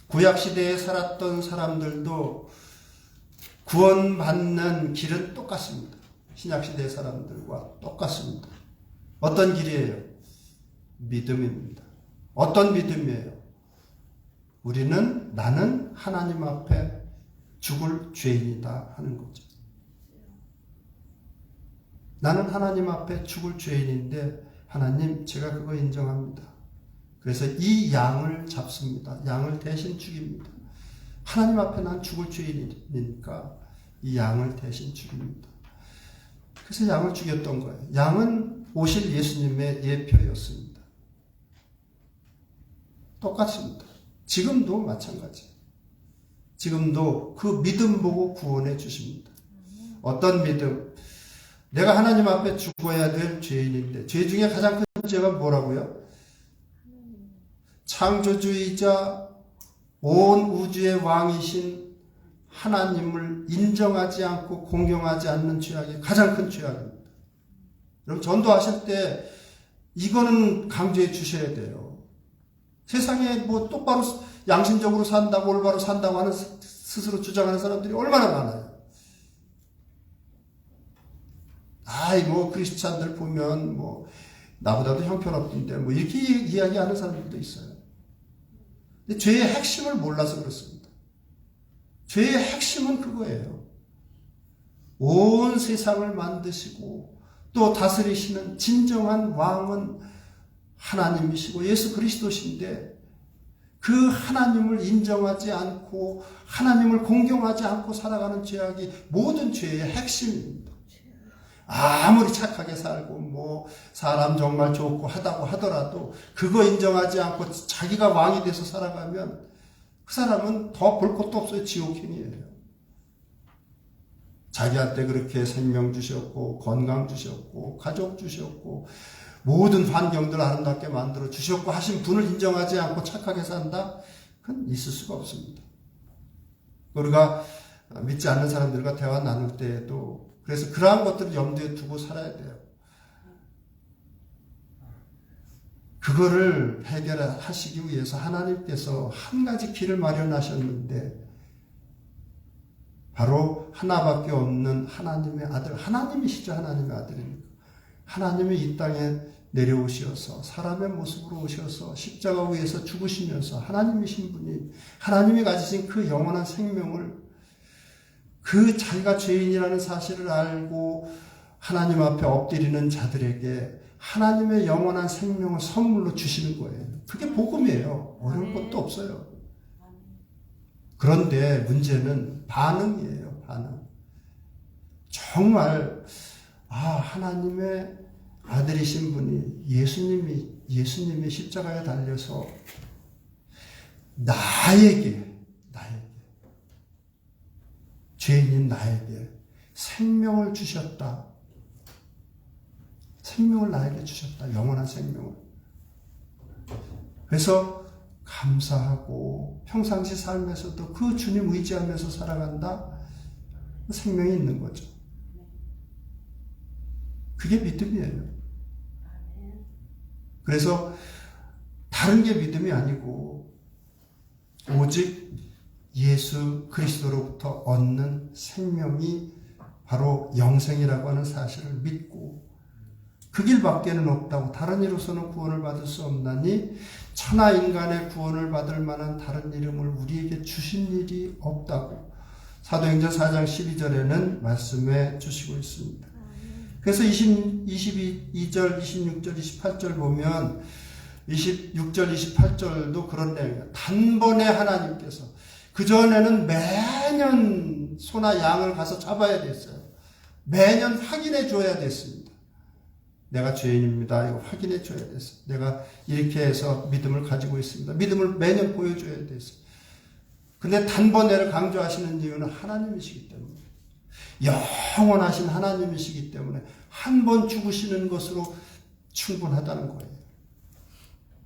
구약시대에 살았던 사람들도 구원받는 길은 똑같습니다. 신약시대 사람들과 똑같습니다. 어떤 길이에요? 믿음입니다. 어떤 믿음이에요? 나는 하나님 앞에 죽을 죄인이다 하는 거죠. 나는 하나님 앞에 죽을 죄인인데 하나님, 제가 그거 인정합니다. 그래서 이 양을 잡습니다. 양을 대신 죽입니다. 하나님 앞에 난 죽을 죄인이니까 이 양을 대신 죽입니다. 그래서 양을 죽였던 거예요. 양은 오실 예수님의 예표였습니다. 똑같습니다. 지금도 마찬가지. 지금도 그 믿음 보고 구원해 주십니다. 어떤 믿음? 내가 하나님 앞에 죽어야 될 죄인인데, 죄 중에 가장 큰 죄가 뭐라고요? 창조주이자 온 우주의 왕이신 하나님을 인정하지 않고 공경하지 않는 죄악이 가장 큰 죄악입니다. 여러분, 전도하실 때 이거는 강조해 주셔야 돼요. 세상에 뭐 똑바로 양심적으로 산다고, 올바로 산다고 하는 스스로 주장하는 사람들이 얼마나 많아요. 크리스찬들 보면 나보다도 형편없던데 이렇게 이야기하는 사람들도 있어요. 근데 죄의 핵심을 몰라서 그렇습니다. 죄의 핵심은 그거예요. 온 세상을 만드시고 또 다스리시는 진정한 왕은 하나님이시고 예수 그리스도신데, 그 하나님을 인정하지 않고 하나님을 공경하지 않고 살아가는 죄악이 모든 죄의 핵심입니다. 아무리 착하게 살고 사람 정말 좋고 하다고 하더라도 그거 인정하지 않고 자기가 왕이 돼서 살아가면 그 사람은 더 볼 것도 없어요. 지옥행이에요. 자기한테 그렇게 생명 주셨고 건강 주셨고 가족 주셨고 모든 환경들 아름답게 만들어 주셨고 하신 분을 인정하지 않고 착하게 산다? 그건 있을 수가 없습니다. 우리가 믿지 않는 사람들과 대화 나눌 때에도 그래서 그러한 것들을 염두에 두고 살아야 돼요. 그거를 해결하시기 위해서 하나님께서 한 가지 길을 마련하셨는데, 바로 하나밖에 없는 하나님의 아들, 하나님이시죠. 하나님의 아들이니까. 하나님이 이 땅에 내려오셔서 사람의 모습으로 오셔서 십자가 위에서 죽으시면서 하나님이신 분이, 하나님이 가지신 그 영원한 생명을, 그 자기가 죄인이라는 사실을 알고 하나님 앞에 엎드리는 자들에게 하나님의 영원한 생명을 선물로 주시는 거예요. 그게 복음이에요. 어려울 것도 없어요. 그런데 문제는 반응이에요. 반응. 정말 하나님의 아들이신 분이 예수님이 십자가에 달려서 나에게 죄인인 나에게 생명을 주셨다. 생명을 나에게 주셨다. 영원한 생명을. 그래서 감사하고 평상시 삶에서도 그 주님 의지하면서 살아간다. 생명이 있는 거죠. 그게 믿음이에요. 그래서 다른 게 믿음이 아니고 오직 예수 그리스도로부터 얻는 생명이 바로 영생이라고 하는 사실을 믿고, 그 길밖에는 없다고, 다른 이로서는 구원을 받을 수 없나니 천하 인간의 구원을 받을 만한 다른 이름을 우리에게 주신 일이 없다고 사도행전 4장 12절에는 말씀해 주시고 있습니다. 그래서 22절, 26절, 28절 보면 26절, 28절도 그런 내용이에요. 단번에 하나님께서, 그전에는 매년 소나 양을 가서 잡아야 됐어요. 매년 확인해 줘야 됐습니다. 내가 죄인입니다. 이거 확인해 줘야 돼서 내가 이렇게 해서 믿음을 가지고 있습니다. 믿음을 매년 보여줘야 돼서. 근데 단번에를 강조하시는 이유는 하나님이시기 때문에, 영원하신 하나님이시기 때문에 한 번 죽으시는 것으로 충분하다는 거예요.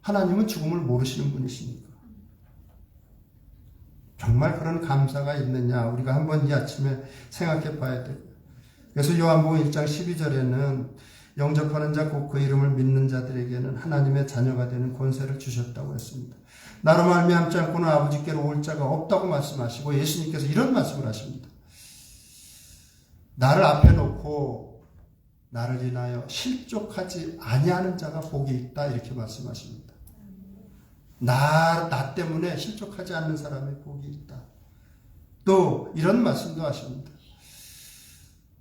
하나님은 죽음을 모르시는 분이시니까. 정말 그런 감사가 있느냐, 우리가 한번 이 아침에 생각해 봐야 돼요. 그래서 요한복음 1장 12절에는 영접하는 자 곧 그 이름을 믿는 자들에게는 하나님의 자녀가 되는 권세를 주셨다고 했습니다. 나로 말미암지 않고는 아버지께로 올 자가 없다고 말씀하시고, 예수님께서 이런 말씀을 하십니다. 나를 앞에 놓고 나를 인하여 실족하지 아니하는 자가 복이 있다, 이렇게 말씀하십니다. 나 때문에 실족하지 않는 사람의 복이 있다. 또 이런 말씀도 하십니다.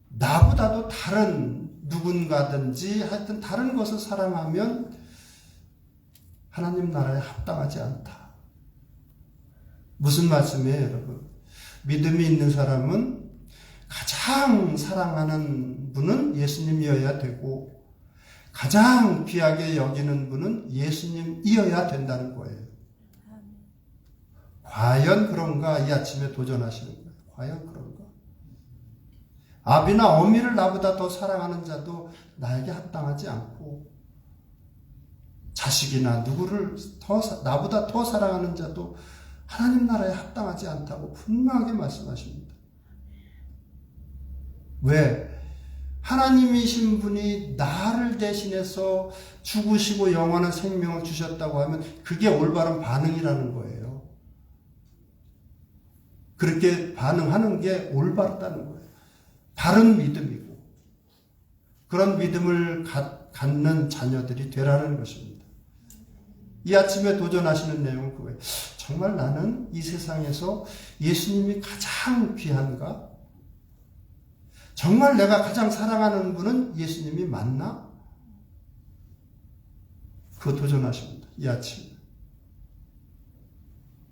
나보다도 다른 누군가든지 하여튼 다른 것을 사랑하면 하나님 나라에 합당하지 않다. 무슨 말씀이에요, 여러분? 믿음이 있는 사람은 가장 사랑하는 분은 예수님이어야 되고, 가장 귀하게 여기는 분은 예수님이어야 된다는 거예요. 과연 그런가? 이 아침에 도전하시는 거예요. 과연 그런가? 아비나 어미를 나보다 더 사랑하는 자도 나에게 합당하지 않고, 자식이나 누구를 나보다 더 사랑하는 자도 하나님 나라에 합당하지 않다고 분명하게 말씀하십니다. 왜? 하나님이신 분이 나를 대신해서 죽으시고 영원한 생명을 주셨다고 하면 그게 올바른 반응이라는 거예요. 그렇게 반응하는 게 올바르다는 거예요. 바른 믿음이고, 그런 믿음을 갖는 자녀들이 되라는 것입니다. 이 아침에 도전하시는 내용은 그거예요. 정말 나는 이 세상에서 예수님이 가장 귀한가? 정말 내가 가장 사랑하는 분은 예수님이 맞나? 그거 도전하십니다. 이 아침에.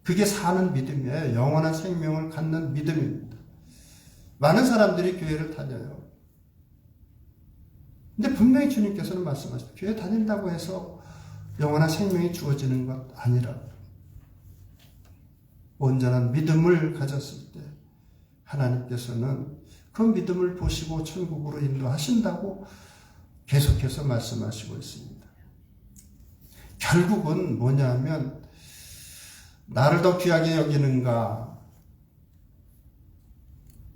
그게 사는 믿음이에요. 영원한 생명을 갖는 믿음입니다. 많은 사람들이 교회를 다녀요. 근데 분명히 주님께서는 말씀하십니다. 교회 다닌다고 해서 영원한 생명이 주어지는 것 아니라, 온전한 믿음을 가졌을 때 하나님께서는 그 믿음을 보시고 천국으로 인도하신다고 계속해서 말씀하시고 있습니다. 결국은 뭐냐면, 나를 더 귀하게 여기는가,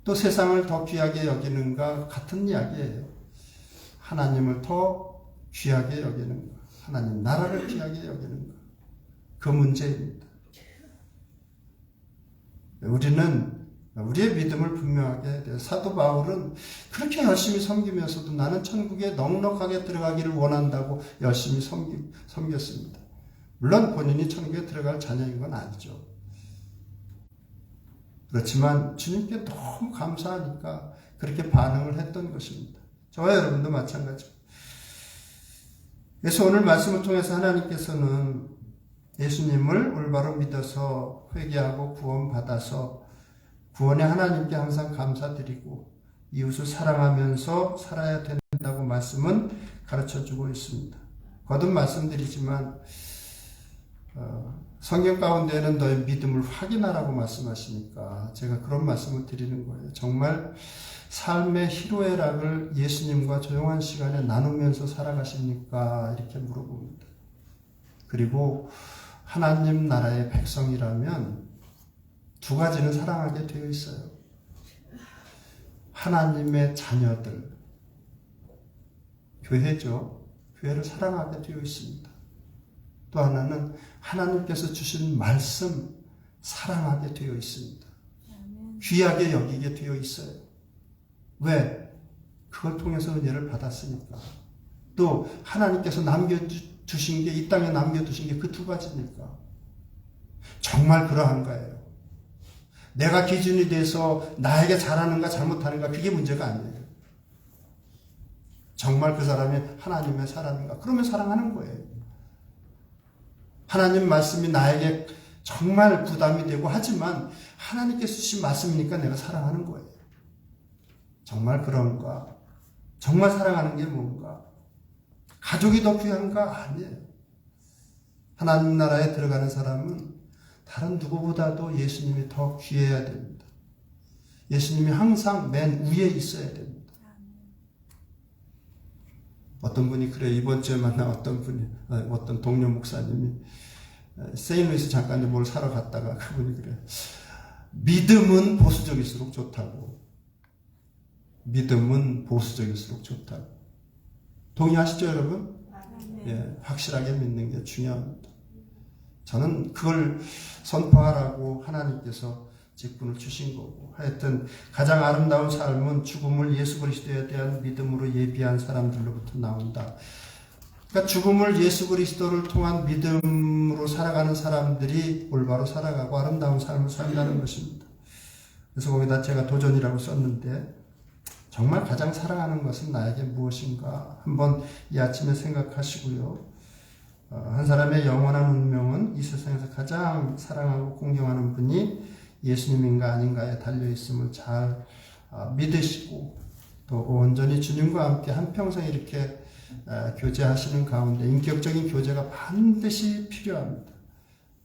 또 세상을 더 귀하게 여기는가, 같은 이야기예요. 하나님을 더 귀하게 여기는가, 하나님 나라를 귀하게 여기는가, 그 문제입니다. 우리의 믿음을 분명하게 해야 돼요. 사도 바울은 그렇게 열심히 섬기면서도 나는 천국에 넉넉하게 들어가기를 원한다고 열심히 섬겼습니다. 물론 본인이 천국에 들어갈 자녀인 건 아니죠. 그렇지만 주님께 너무 감사하니까 그렇게 반응을 했던 것입니다. 저와 여러분도 마찬가지입니다. 그래서 오늘 말씀을 통해서 하나님께서는 예수님을 올바로 믿어서 회개하고 구원받아서 구원의 하나님께 항상 감사드리고 이웃을 사랑하면서 살아야 된다고 말씀은 가르쳐주고 있습니다. 거듭 말씀드리지만 성경 가운데는 너의 믿음을 확인하라고 말씀하시니까 제가 그런 말씀을 드리는 거예요. 정말 삶의 희로애락을 예수님과 조용한 시간에 나누면서 살아가십니까? 이렇게 물어봅니다. 그리고 하나님 나라의 백성이라면 두 가지는 사랑하게 되어 있어요. 하나님의 자녀들, 교회죠. 교회를 사랑하게 되어 있습니다. 또 하나는 하나님께서 주신 말씀 사랑하게 되어 있습니다. 귀하게 여기게 되어 있어요. 왜? 그걸 통해서 은혜를 받았으니까. 또 하나님께서 남겨주신 게, 이 땅에 남겨두신 게 그 두 가지니까. 정말 그러한가요? 내가 기준이 돼서 나에게 잘하는가 잘못하는가 그게 문제가 아니에요. 정말 그 사람이 하나님의 사람인가? 그러면 사랑하는 거예요. 하나님 말씀이 나에게 정말 부담이 되고 하지만 하나님께서 주신 말씀이니까 내가 사랑하는 거예요. 정말 그런가? 정말 사랑하는 게 뭔가? 가족이 더 귀한가? 아니에요. 하나님 나라에 들어가는 사람은 다른 누구보다도 예수님이 더 귀해야 됩니다. 예수님이 항상 맨 위에 있어야 됩니다. 어떤 분이 그래요. 이번 주에 만난 어떤 동료 목사님이 세인루이스 잠깐 뭘 사러 갔다가 그분이 그래요. 믿음은 보수적일수록 좋다고. 믿음은 보수적일수록 좋다고. 동의하시죠, 여러분? 예, 확실하게 믿는 게 중요합니다. 저는 그걸 선포하라고 하나님께서 직분을 주신 거고, 하여튼 가장 아름다운 삶은 죽음을 예수 그리스도에 대한 믿음으로 예비한 사람들로부터 나온다. 그러니까 죽음을 예수 그리스도를 통한 믿음으로 살아가는 사람들이 올바로 살아가고 아름다운 삶을 산다는 것입니다. 그래서 거기다 제가 도전이라고 썼는데, 정말 가장 사랑하는 것은 나에게 무엇인가 한번 이 아침에 생각하시고요. 한 사람의 영원한 운명은 이 세상에서 가장 사랑하고 공경하는 분이 예수님인가 아닌가에 달려있음을 잘 믿으시고, 또 온전히 주님과 함께 한평생 이렇게 교제하시는 가운데, 인격적인 교제가 반드시 필요합니다.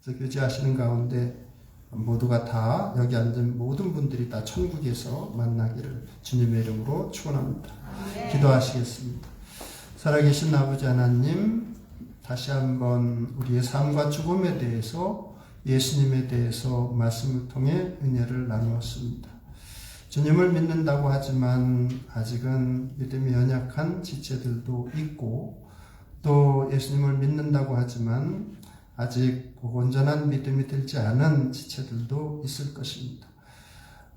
그래서 교제하시는 가운데 모두가 다, 여기 앉은 모든 분들이 다 천국에서 만나기를 주님의 이름으로 축원합니다. 기도하시겠습니다. 살아계신 아버지 하나님, 다시 한번 우리의 삶과 죽음에 대해서, 예수님에 대해서 말씀을 통해 은혜를 나누었습니다. 주님을 믿는다고 하지만 아직은 믿음이 연약한 지체들도 있고, 또 예수님을 믿는다고 하지만 아직 온전한 믿음이 들지 않은 지체들도 있을 것입니다.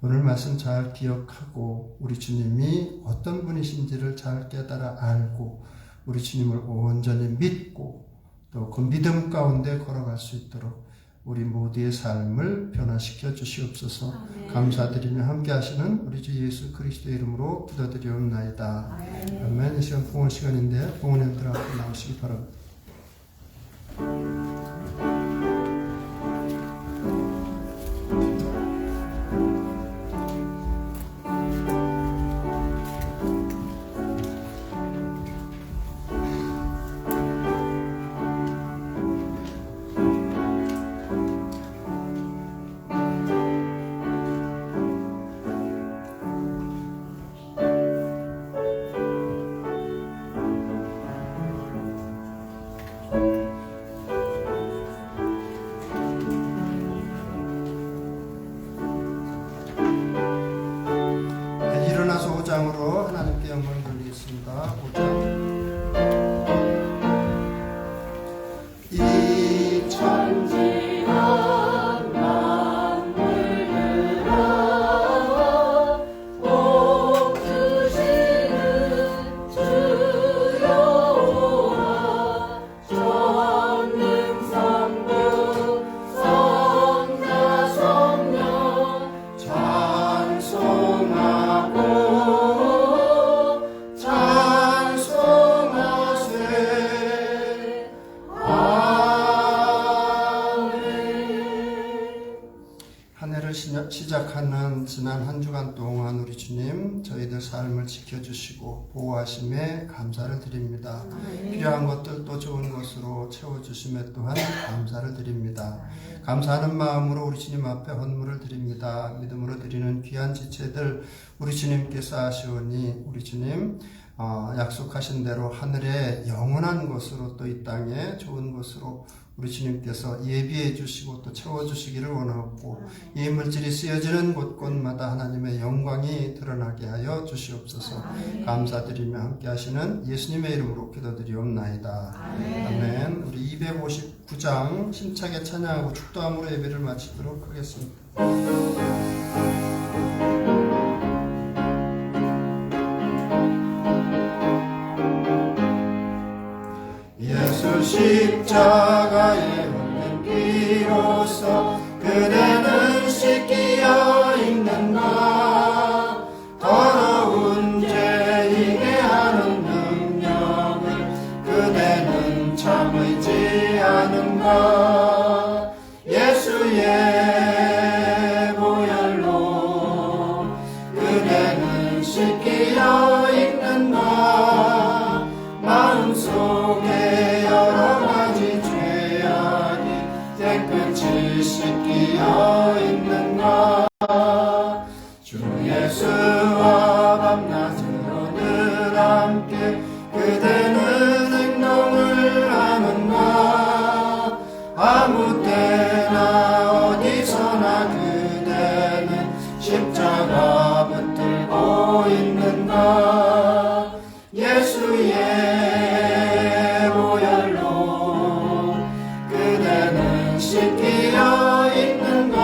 오늘 말씀 잘 기억하고 우리 주님이 어떤 분이신지를 잘 깨달아 알고 우리 주님을 온전히 믿고 또 그 믿음 가운데 걸어갈 수 있도록 우리 모두의 삶을 변화시켜 주시옵소서. 감사드리며 함께 하시는 우리 주 예수 그리스도의 이름으로 기도드리옵나이다. 아멘. 이 시간 봉헌 시간인데 봉헌님들 앞에 나오시기 바랍니다. 일어나서 5장으로 하나님께 영광을 돌리겠습니다. 5장. 이 천지한 만물들아 복 주시는 주여라. 전능성부 성자 성령 찬송하고 찬송하세. 한 해를 시작하는 지난 한 주간 동안 우리 주님 저희들 삶을 지켜주시고 보호하심에 감사를 드립니다. 필요한 것들도 좋은 것으로 채워주심에 또한 감사를 드립니다. 감사하는 마음으로 우리 주님 앞에 헌물을 드립니다. 믿음으로 드리는 귀한 지체들 우리 주님께서 하시오니 우리 주님 약속하신 대로 하늘의 영원한 것으로 또 이 땅에 좋은 것으로 우리 주님께서 예비해 주시고 또 채워주시기를 원하고 이 물질이 쓰여지는 곳곳마다 하나님의 영광이 드러나게 하여 주시옵소서. 감사드리며 함께 하시는 예수님의 이름으로 기도드리옵나이다. 아멘. 우리 259장 힘차게 찬양하고 축도함으로 예배를 마치도록 하겠습니다. 예수 십자가에 흘린 피로써 그대는 씻기어 있는가. 더러운 죄이게 하는 능력을 그대는 참 의지하는가. 예수의 보혈로 그대는 씻기어 있는가. 마음속 시끼어 있는가. 주 예수와 밤낮으로 늘 함께 그대는 행동을 하는가. 아무 때나 어디서나 그대는 십자가 붙들고 있는가. 예수의 보혈로 그대는 씻기어 있는가.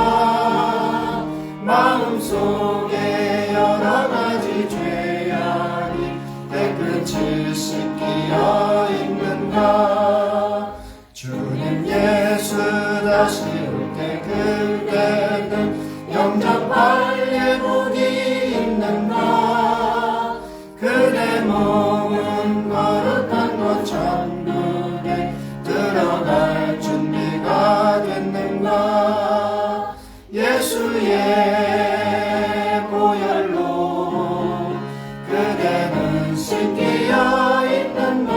마음속에 여러 가지 죄악이 깨끗이 씻기어 있는가. 주님 예수 다시 올 때 그대는 영접할 예복이 있는가. 그대 몸은 거룩한 곳 천국에 들어갈 준비가 됐는가. 예수의 보혈로 그대는 씻기어 있는가.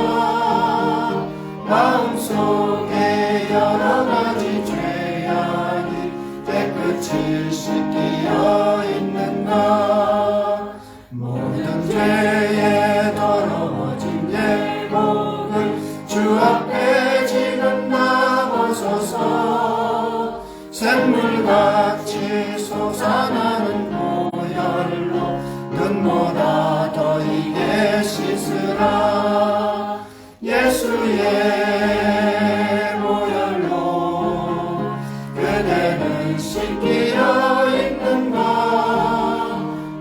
마음속에 여러 가지 죄악이 깨끗이 씻기어 있는가. 모든 죄에 더러워진 예복을 주 앞에 지금 나보소서. 샘물같이 솟아나는 보혈로 눈보다 더이게 씻으라. 예수의 보혈로 그대는 씻기어 있는가.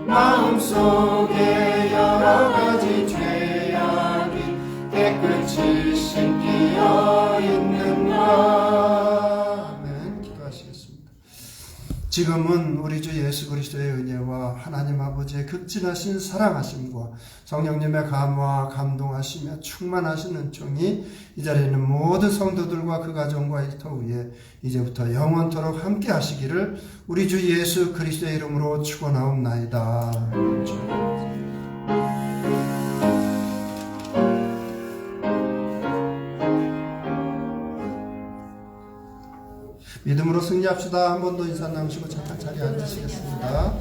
마음속에 여러 가지 죄악이 깨끗이 씻기어 있는가. 아멘. 기도하시겠습니다. 지금은 우리 주 예수 그리스도의 은혜와 하나님 아버지의 극진하신 사랑하심과 성령님의 감화 감동하시며 충만하신 은총이 이 자리에 있는 모든 성도들과 그 가정과 일터 위에 이제부터 영원토록 함께 하시기를 우리 주 예수 그리스도의 이름으로 축원하옵나이다. 믿음으로 승리합시다. 한 번 더 인사 나누시고 잠깐 자리에 앉으시겠습니다.